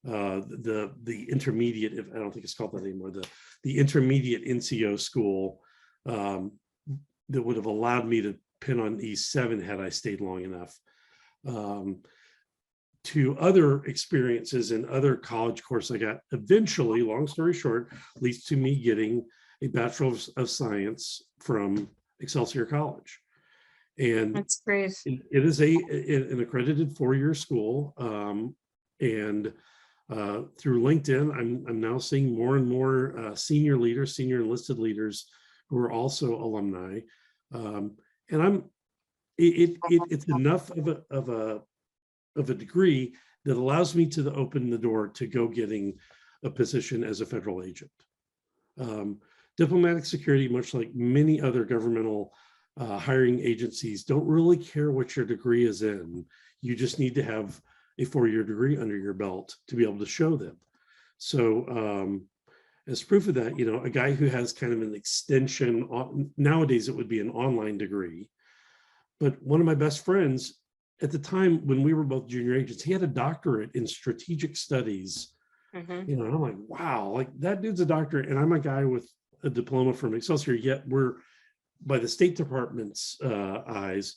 the intermediate, if I don't think it's called that anymore, the intermediate NCO school, that would have allowed me to pin on E7 had I stayed long enough, to other experiences and other college courses I got. Eventually, long story short, leads to me getting a Bachelor of Science from Excelsior College. And that's great. It is an accredited 4-year school. And through LinkedIn, I'm now seeing more and more senior enlisted leaders who are also alumni. And it's enough of a degree that allows me to open the door to go getting a position as a federal agent. Diplomatic security, much like many other governmental hiring agencies, don't really care what your degree is in. You just need to have a 4-year degree under your belt to be able to show them. So as proof of that, a guy who has kind of an extension, nowadays it would be an online degree, but one of my best friends at the time when we were both junior agents, he had a doctorate in strategic studies Mhm. You know, and I'm like, wow, like that dude's a doctor, and I'm a guy with a diploma from Excelsior. Yet we're, by the State Department's eyes,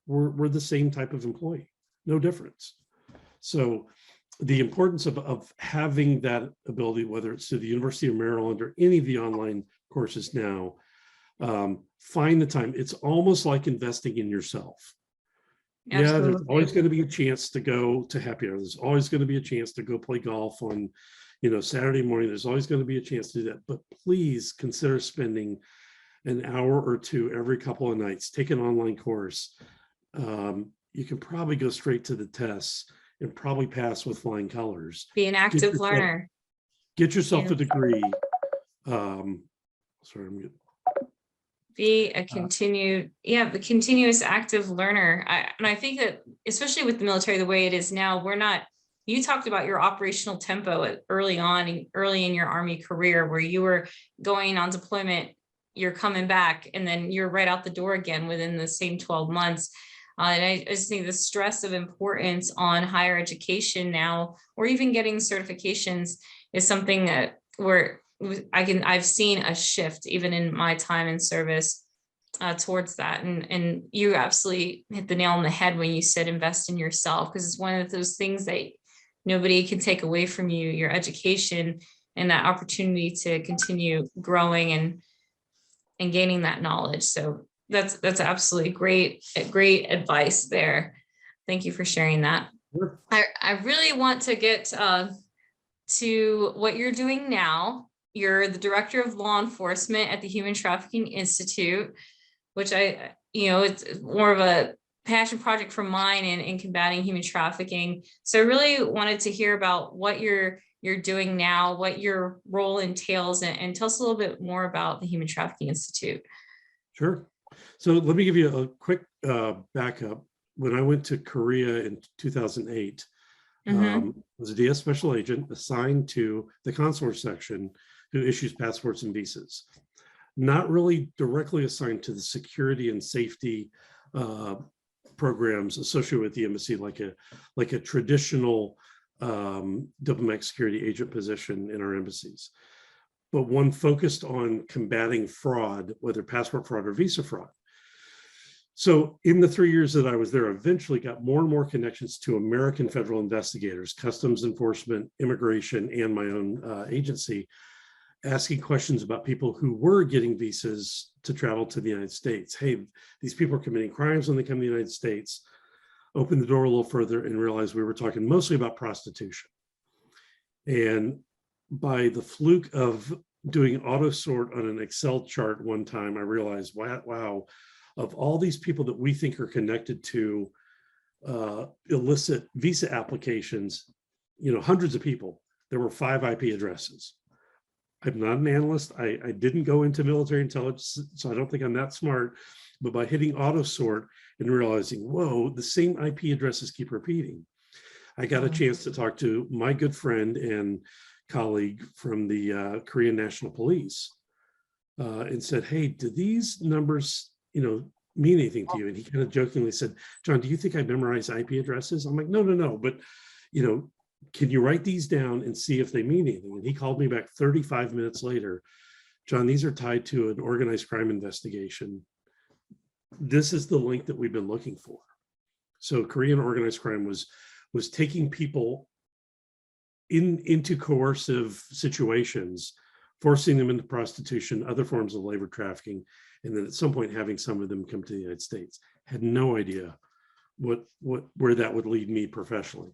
we're the same type of employee, no difference. So the importance of having that ability, whether it's to the University of Maryland or any of the online courses now, find the time. It's almost like investing in yourself. Yeah, there's always Absolutely. going to be a chance to go to happy hour. There's always going to be a chance to go play golf on, Saturday morning. There's always going to be a chance to do that. But please consider spending an hour or two every couple of nights. Take an online course. You can probably go straight to the tests and probably pass with flying colors. Be an Get active yourself, learner. get yourself Yeah. a degree. Sorry, I'm good. Be a the continuous active learner. And I think that especially with the military, the way it is now, you talked about your operational tempo early in your Army career, where you were going on deployment, you're coming back, and then you're right out the door again within the same 12 months. And I just think the stress of importance on higher education now, or even getting certifications, is something that I've seen a shift even in my time in service towards that. And you absolutely hit the nail on the head when you said invest in yourself, because it's one of those things that nobody can take away from you, your education and that opportunity to continue growing and gaining that knowledge. So that's absolutely great advice there. Thank you for sharing that. Sure. I really want to get to what you're doing now. You're the director of law enforcement at the Human Trafficking Institute, which it's more of a passion project for mine in combating human trafficking. So I really wanted to hear about what you're doing now, what your role entails, and tell us a little bit more about the Human Trafficking Institute. Sure. So let me give you a quick backup. When I went to Korea in 2008, Mm-hmm. was a DS special agent assigned to the consular section who issues passports and visas. Not really directly assigned to the security and safety programs associated with the embassy, like a traditional diplomatic security agent position in our embassies, but one focused on combating fraud, whether passport fraud or visa fraud. So in the 3 years that I was there, I eventually got more and more connections to American federal investigators, customs enforcement, immigration, and my own agency, asking questions about people who were getting visas to travel to the United States. Hey, these people are committing crimes when they come to the United States. Open the door a little further and realize we were talking mostly about prostitution. And by the fluke of doing auto sort on an Excel chart one time, I realized, wow, of all these people that we think are connected to illicit visa applications, hundreds of people, there were 5 IP addresses. I'm not an analyst. I didn't go into military intelligence, so I don't think I'm that smart. But by hitting auto sort and realizing, whoa, the same IP addresses keep repeating, I got a chance to talk to my good friend and colleague from the Korean National Police and said, hey, do these numbers, mean anything to you? And he kind of jokingly said, John, do you think I memorize IP addresses? I'm like, no. But, can you write these down and see if they mean anything? And he called me back 35 minutes later. John, these are tied to an organized crime investigation. This is the link that we've been looking for. So Korean organized crime was taking people into coercive situations, forcing them into prostitution, other forms of labor trafficking, and then at some point having some of them come to the United States. Had no idea where that would lead me professionally.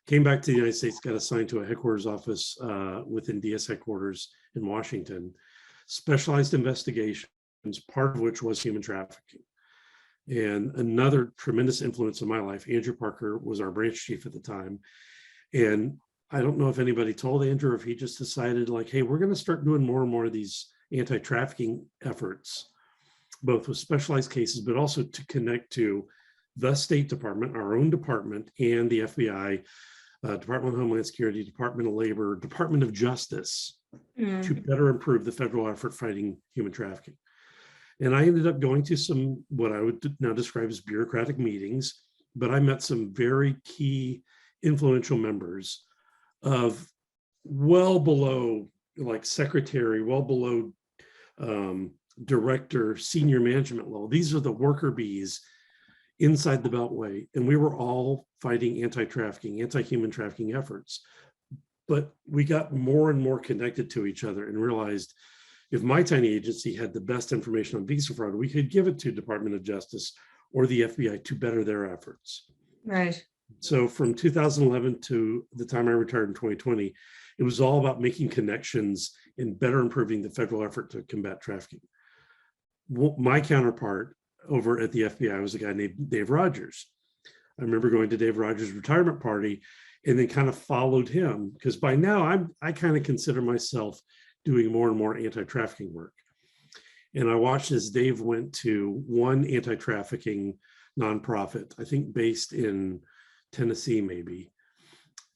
Came back to the United States, got assigned to a headquarters office within DS headquarters in Washington, specialized investigations, part of which was human trafficking. And another tremendous influence in my life, Andrew Parker was our branch chief at the time. And I don't know if anybody told Andrew, if he just decided like, hey, we're going to start doing more and more of these anti-trafficking efforts, both with specialized cases, but also to connect to the State Department, our own department, and the FBI, Department of Homeland Security, Department of Labor, Department of Justice, to better improve the federal effort fighting human trafficking. And I ended up going to some, what I would now describe as bureaucratic meetings, but I met some very key influential members of well below like secretary, well below director, senior management level. These are the worker bees inside the Beltway. And we were all fighting anti-trafficking, anti-human trafficking efforts. But we got more and more connected to each other and realized if my tiny agency had the best information on visa fraud, we could give it to Department of Justice or the FBI to better their efforts. Right. So from 2011 to the time I retired in 2020, it was all about making connections and better improving the federal effort to combat trafficking. My counterpart over at the FBI was a guy named Dave Rogers. I remember going to Dave Rogers' retirement party and then kind of followed him, because by now I kind of consider myself doing more and more anti-trafficking work. And I watched as Dave went to one anti-trafficking nonprofit, I think based in Tennessee, maybe.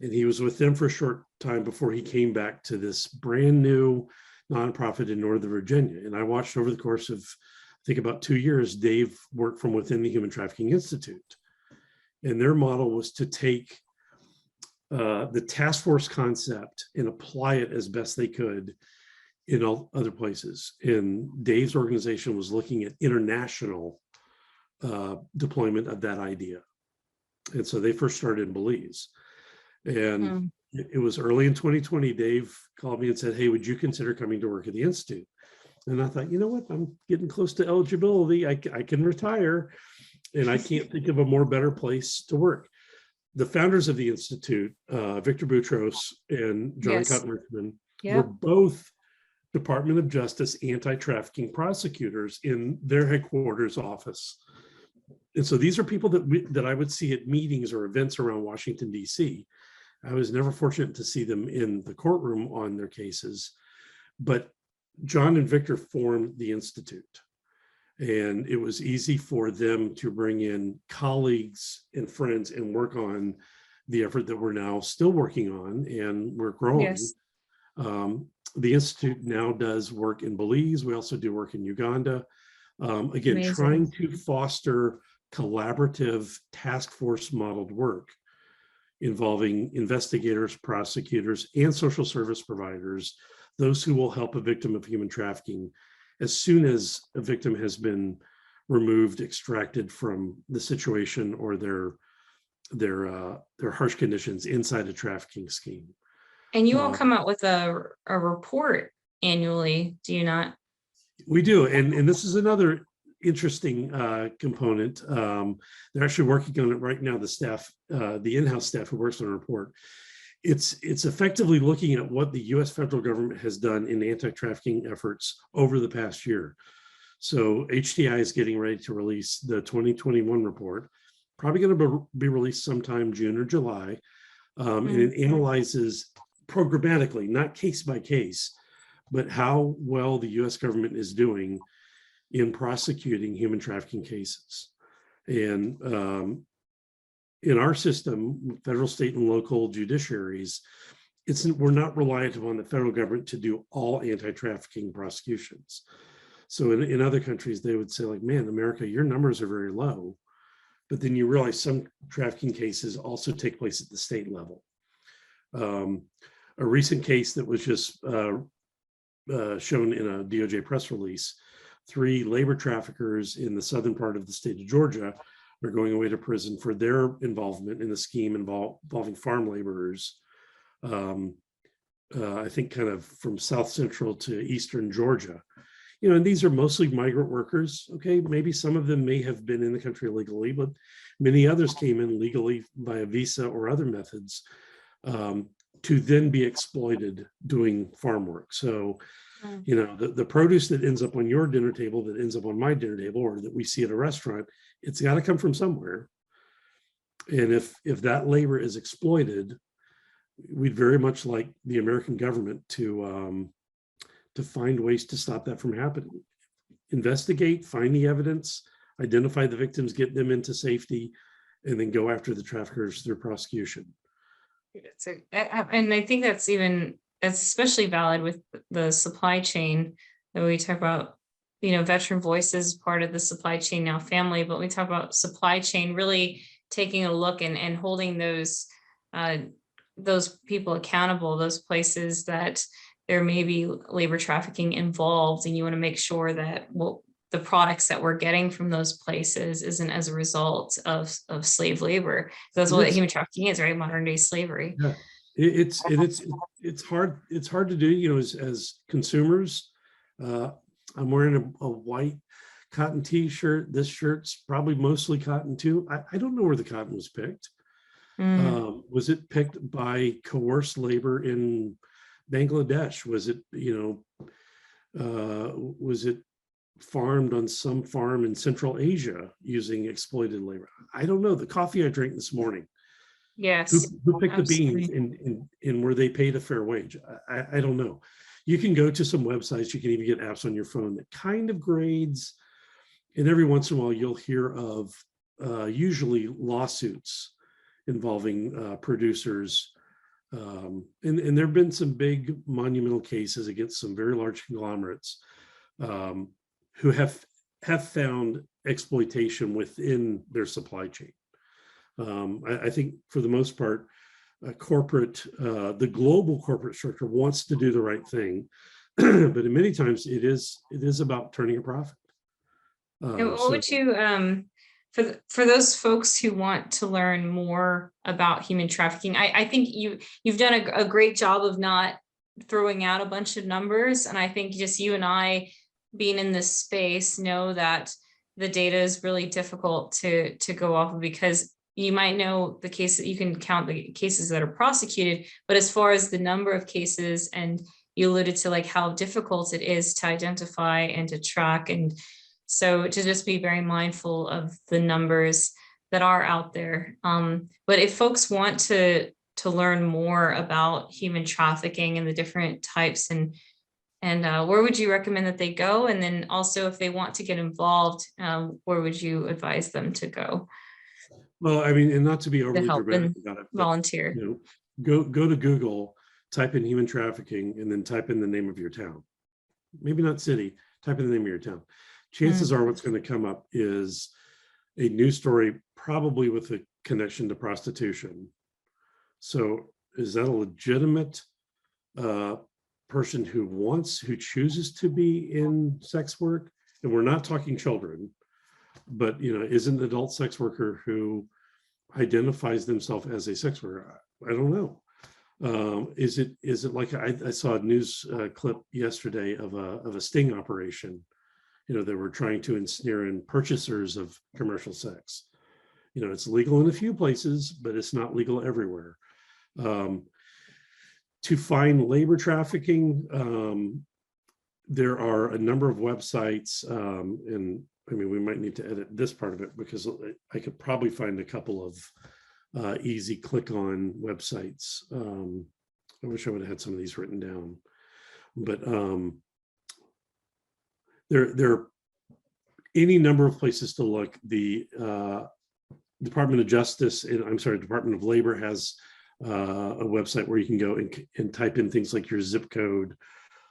And he was with them for a short time before he came back to this brand new nonprofit in Northern Virginia. And I watched over the course of, I think about 2 years, Dave worked from within the Human Trafficking Institute. And their model was to take the task force concept and apply it as best they could in all other places. And Dave's organization was looking at international deployment of that idea. And so they first started in Belize. And it was early in 2020, Dave called me and said, hey, would you consider coming to work at the Institute? And I thought, you know what, I'm getting close to eligibility. I can retire, and I can't think of a more better place to work. The founders of the Institute, Victor Boutros and John Richman, were both Department of Justice anti-trafficking prosecutors in their headquarters office. And so these are people that I would see at meetings or events around Washington, D.C. I was never fortunate to see them in the courtroom on their cases, but John and Victor formed the Institute. And it was easy for them to bring in colleagues and friends and work on the effort that we're now still working on, and we're growing. Yes. The Institute now does work in Belize. We also do work in Uganda. Again, Amazing. trying to foster collaborative task force modeled work involving investigators, prosecutors, and social service providers, those who will help a victim of human trafficking as soon as a victim has been removed, extracted from the situation or their harsh conditions inside a trafficking scheme. And you all come out with a report annually, do you not? We do, and this is another interesting component. They're actually working on it right now. The staff, the in-house staff who works on the report, it's effectively looking at what the U.S. federal government has done in anti-trafficking efforts over the past year. So HTI is getting ready to release the 2021 report, probably going to be released sometime June or July, and it analyzes programmatically, not case by case, but how well the U.S. government is doing in prosecuting human trafficking cases. And in our system, federal, state, and local judiciaries, we're not reliant upon the federal government to do all anti-trafficking prosecutions. So in other countries, they would say like, man, America, your numbers are very low. But then you realize some trafficking cases also take place at the state level. A recent case that was just shown in a DOJ press release, 3 labor traffickers in the southern part of the state of Georgia are going away to prison for their involvement in a scheme involving farm laborers. I think kind of from South Central to Eastern Georgia. You know, and these are mostly migrant workers. Okay, maybe some of them may have been in the country illegally, but many others came in legally via visa or other methods to then be exploited doing farm work. So, you know, the produce that ends up on your dinner table, that ends up on my dinner table, or that we see at a restaurant, it's got to come from somewhere. And if that labor is exploited, we'd very much like the American government to find ways to stop that from happening. Investigate, find the evidence, identify the victims, get them into safety, and then go after the traffickers through prosecution. And I think that's especially valid with the supply chain that we talk about. You know, Veteran Voices, part of the supply chain now family, but we talk about supply chain, really taking a look and holding those those people accountable, those places that there may be labor trafficking involved, and you want to make sure that the products that we're getting from those places isn't as a result of slave labor. That's what human trafficking is, right? Modern day slavery. Yeah, it's hard. It's hard to do, you know, as consumers. I'm wearing a white cotton t-shirt. This shirt's probably mostly cotton too. I don't know where the cotton was picked. Was it picked by coerced labor in Bangladesh? Was it, you know, was it farmed on some farm in Central Asia using exploited labor? I don't know. The coffee I drank this morning, Yes, who picked absolutely. the beans and were they paid a fair wage? I don't know. You can go to some websites. You can even get apps on your phone that kind of grades. And every once in a while, you'll hear of usually lawsuits involving producers. And there have been some big monumental cases against some very large conglomerates who have found exploitation within their supply chain. I think for the most part, the global corporate structure wants to do the right thing, but in many times it is about turning a profit. And what would you for those folks who want to learn more about human trafficking? I think you've done a great job of not throwing out a bunch of numbers, and I think just you and I being in this space know that the data is really difficult to go off of, because you might know the case that you can count the cases that are prosecuted, but as far as the number of cases, and you alluded to like how difficult it is to identify and to track, and so to just be very mindful of the numbers that are out there. But if folks want to learn more about human trafficking and the different types, and where would you recommend that they go? And then also, if they want to get involved, where would you advise them to go? Well, I mean, and not to be To overly help dramatic and about it, but volunteer. you know, go to Google, type in human trafficking, and then type in the name of your town. Maybe not city, type in the name of your town. Chances are what's going to come up is a news story, probably with a connection to prostitution. So is that a legitimate person who chooses to be in sex work? And we're not talking children, but you know, is an adult sex worker who identifies themselves as a sex worker? I don't know. Is it like I saw a news clip yesterday of a sting operation? You know, they were trying to ensnare in purchasers of commercial sex. You know, it's legal in a few places, but it's not legal everywhere. To find labor trafficking, there are a number of websites, and I mean, we might need to edit this part of it because I could probably find a couple of easy click-on websites. I wish I would have had some of these written down, but there are any number of places to look. The Department of Justice, Department of Labor has a website where you can go and type in things like your zip code,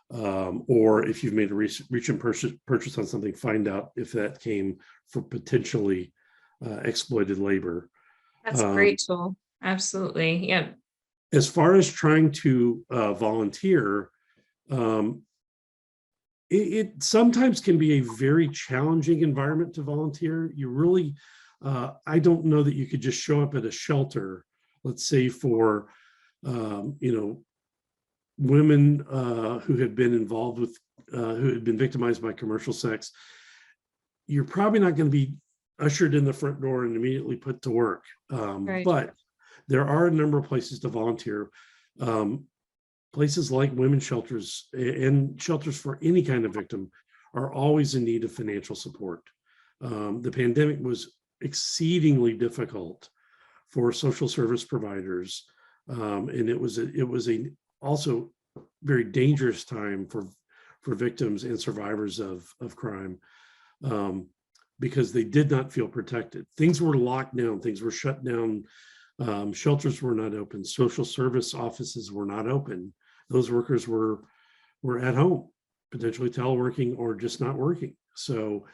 or if you've made a recent purchase on something, find out if that came from potentially exploited labor. That's a great tool. Absolutely. Yeah. As far as trying to volunteer, it sometimes can be a very challenging environment to volunteer. You really, I don't know that you could just show up at a shelter, let's say for, you know, women who have been involved with, who have been victimized by commercial sex. You're probably not going to be ushered in the front door and immediately put to work. Right. But there are a number of places to volunteer. Places like women's shelters and shelters for any kind of victim are always in need of financial support. The pandemic was exceedingly difficult for social service providers, and it was a also very dangerous time for victims and survivors of crime, because they did not feel protected. Things were locked down, things were shut down, shelters were not open, social service offices were not open. Those workers were at home, potentially teleworking or just not working. So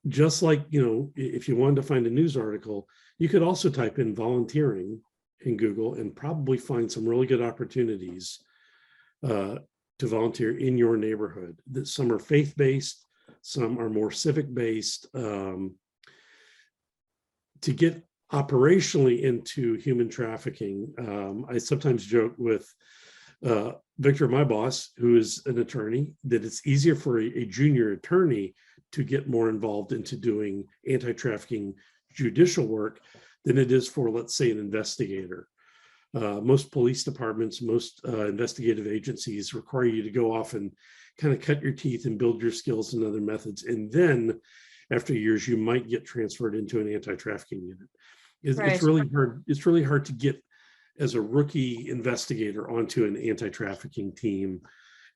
just like, you know, if you wanted to find a news article, you could also type in volunteering in Google and probably find some really good opportunities to volunteer in your neighborhood. That some are faith-based, some are more civic-based. To get operationally into human trafficking, I sometimes joke with Victor, my boss, who is an attorney, that it's easier for a junior attorney to get more involved into doing anti-trafficking judicial work than it is for, let's say, an investigator. Most police departments, most investigative agencies require you to go off and kind of cut your teeth and build your skills in other methods. And then after years, you might get transferred into an anti-trafficking unit. It's really hard. It's really hard to get as a rookie investigator onto an anti-trafficking team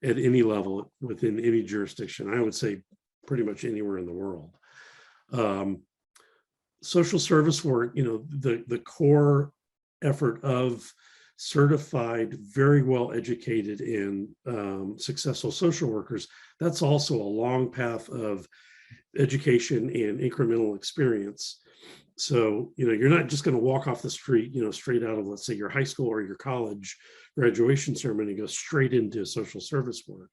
at any level within any jurisdiction. I would say pretty much anywhere in the world. Social service work, the core effort of certified, very well educated and successful social workers, that's also a long path of education and incremental experience. So, you're not just going to walk off the street, straight out of, let's say, your high school or your college graduation ceremony and go straight into social service work.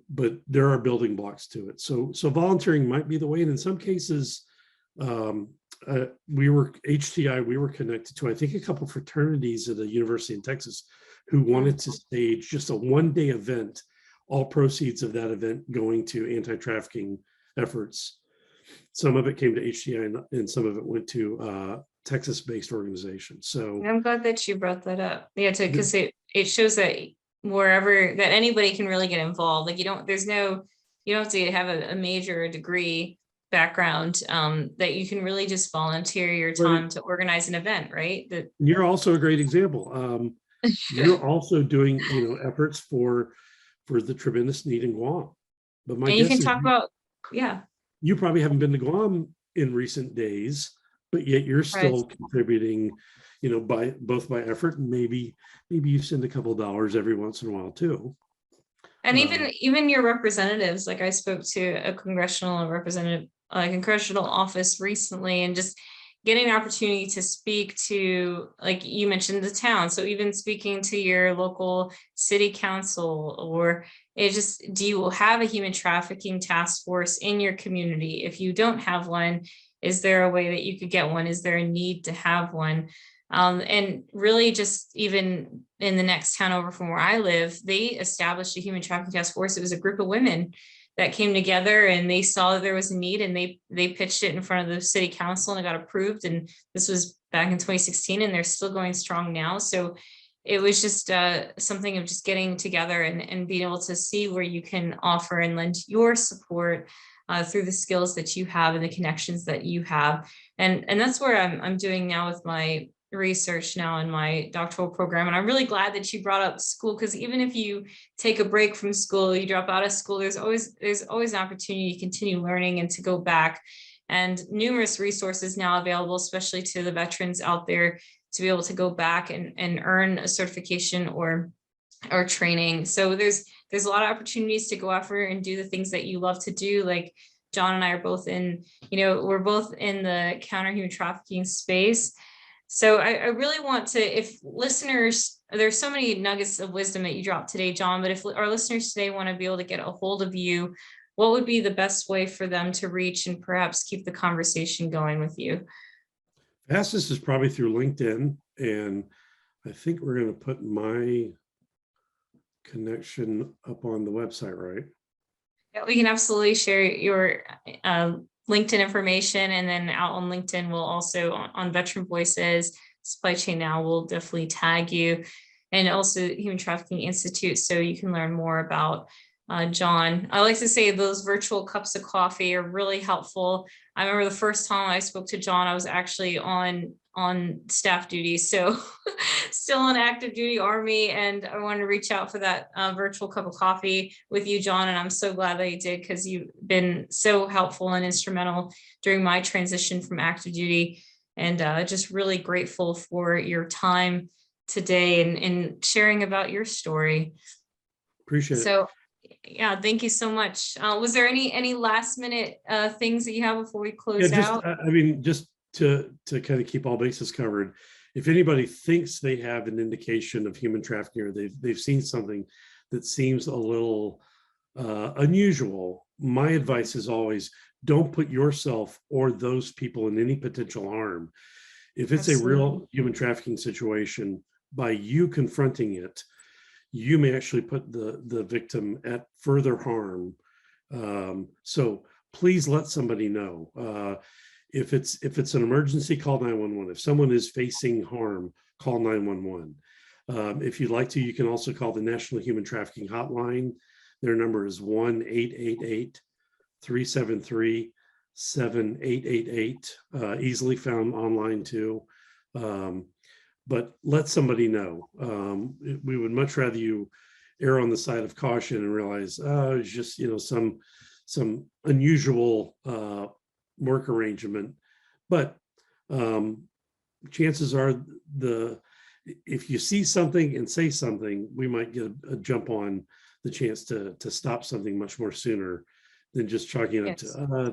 But there are building blocks to it. So volunteering might be the way. And in some cases, we were connected to, I think, a couple fraternities at a university in Texas who wanted to stage just a one-day event, all proceeds of that event going to anti-trafficking efforts. Some of it came to HTI and some of it went to Texas-based organizations. So I'm glad that you brought that up. Yeah, because it shows that wherever that anybody can really get involved. Like you don't have to have a major degree background, that you can really just volunteer your time to organize an event, right? That you're also a great example. You're also doing efforts for the tremendous need in Guam. But my guess is you probably haven't been to Guam in recent days, but yet you're still contributing, by effort, and maybe you send a couple of dollars every once in a while too. And even your representatives, like I spoke to a congressional representative, congressional office recently, and just getting an opportunity to speak to, like you mentioned, the town. So even speaking to your local city council, or do you have a human trafficking task force in your community? If you don't have one, is there a way that you could get one? Is there a need to have one? And really just even in the next town over from where I live, they established a human trafficking task force. It was a group of women that came together and they saw that there was a need, and they pitched it in front of the city council and it got approved. And this was back in 2016, and they're still going strong now. So it was just something of just getting together and being able to see where you can offer and lend your support through the skills that you have and the connections that you have. And that's where I'm doing now with my research now in my doctoral program. And I'm really glad that you brought up school, because even if you take a break from school, you drop out of school, there's always an opportunity to continue learning and to go back, and numerous resources now available, especially to the veterans out there, to be able to go back and earn a certification or training. So there's a lot of opportunities to go after and do the things that you love to do. Like John and I are both we're both in the counter human trafficking space. So I really want to, if listeners, there's so many nuggets of wisdom that you dropped today, John, but if our listeners today want to be able to get a hold of you, what would be the best way for them to reach and perhaps keep the conversation going with you? Fastest is probably through LinkedIn. And I think we're going to put my connection up on the website, right? Yeah, we can absolutely share your LinkedIn information, and then out on LinkedIn, we'll also on Veteran Voices, Supply Chain Now, we'll definitely tag you, and also Human Trafficking Institute, so you can learn more about John. I like to say those virtual cups of coffee are really helpful. I remember the first time I spoke to John, I was actually on staff duty, so still on active duty Army, and I wanted to reach out for that virtual cup of coffee with you, John, and I'm so glad that you did, because you've been so helpful and instrumental during my transition from active duty, and just really grateful for your time today and sharing about your story. Appreciate it. So yeah, thank you so much. Was there any last minute things that you have before we close out? I mean, just to kind of keep all bases covered, if anybody thinks they have an indication of human trafficking, or they've seen something that seems a little unusual, my advice is always don't put yourself or those people in any potential harm. If it's a real human trafficking situation, by you confronting it, you may actually put the victim at further harm. So please let somebody know. If it's an emergency, call 911. If someone is facing harm, call 911. If you'd like to, you can also call the National Human Trafficking Hotline. Their number is 1-888-373-7888, easily found online too. But let somebody know. We would much rather you err on the side of caution and realize, it's just, some unusual work arrangement. But chances are, if you see something and say something, we might get a jump on the chance to stop something much more sooner than just chalking it up to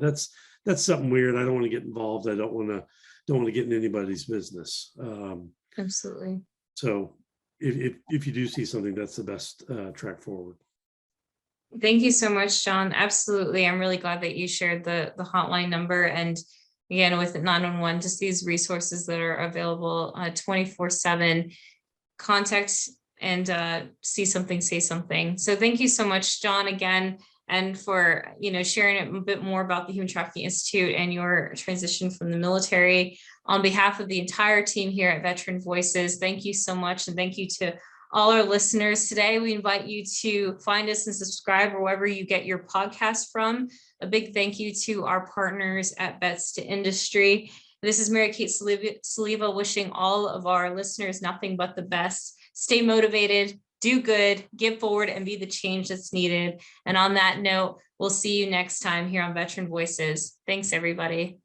that's something weird. I don't want to get involved. I don't want to get in anybody's business. Absolutely. So if you do see something, that's the best track forward. Thank you so much, John. Absolutely. I'm really glad that you shared the hotline number, and again, with 911, just these resources that are available 24/7. Contact and see something, say something. So thank you so much, John, again, and for sharing a bit more about the Human Trafficking Institute and your transition from the military. On behalf of the entire team here at Veteran Voices, thank you so much, and thank you to all our listeners today. We invite you to find us and subscribe wherever you get your podcast from. A big thank you to our partners at Vets to Industry. This is Mary Kate Soliva wishing all of our listeners nothing but the best. Stay motivated, do good, give forward, and be the change that's needed. And on that note, we'll see you next time here on Veteran Voices. Thanks, everybody.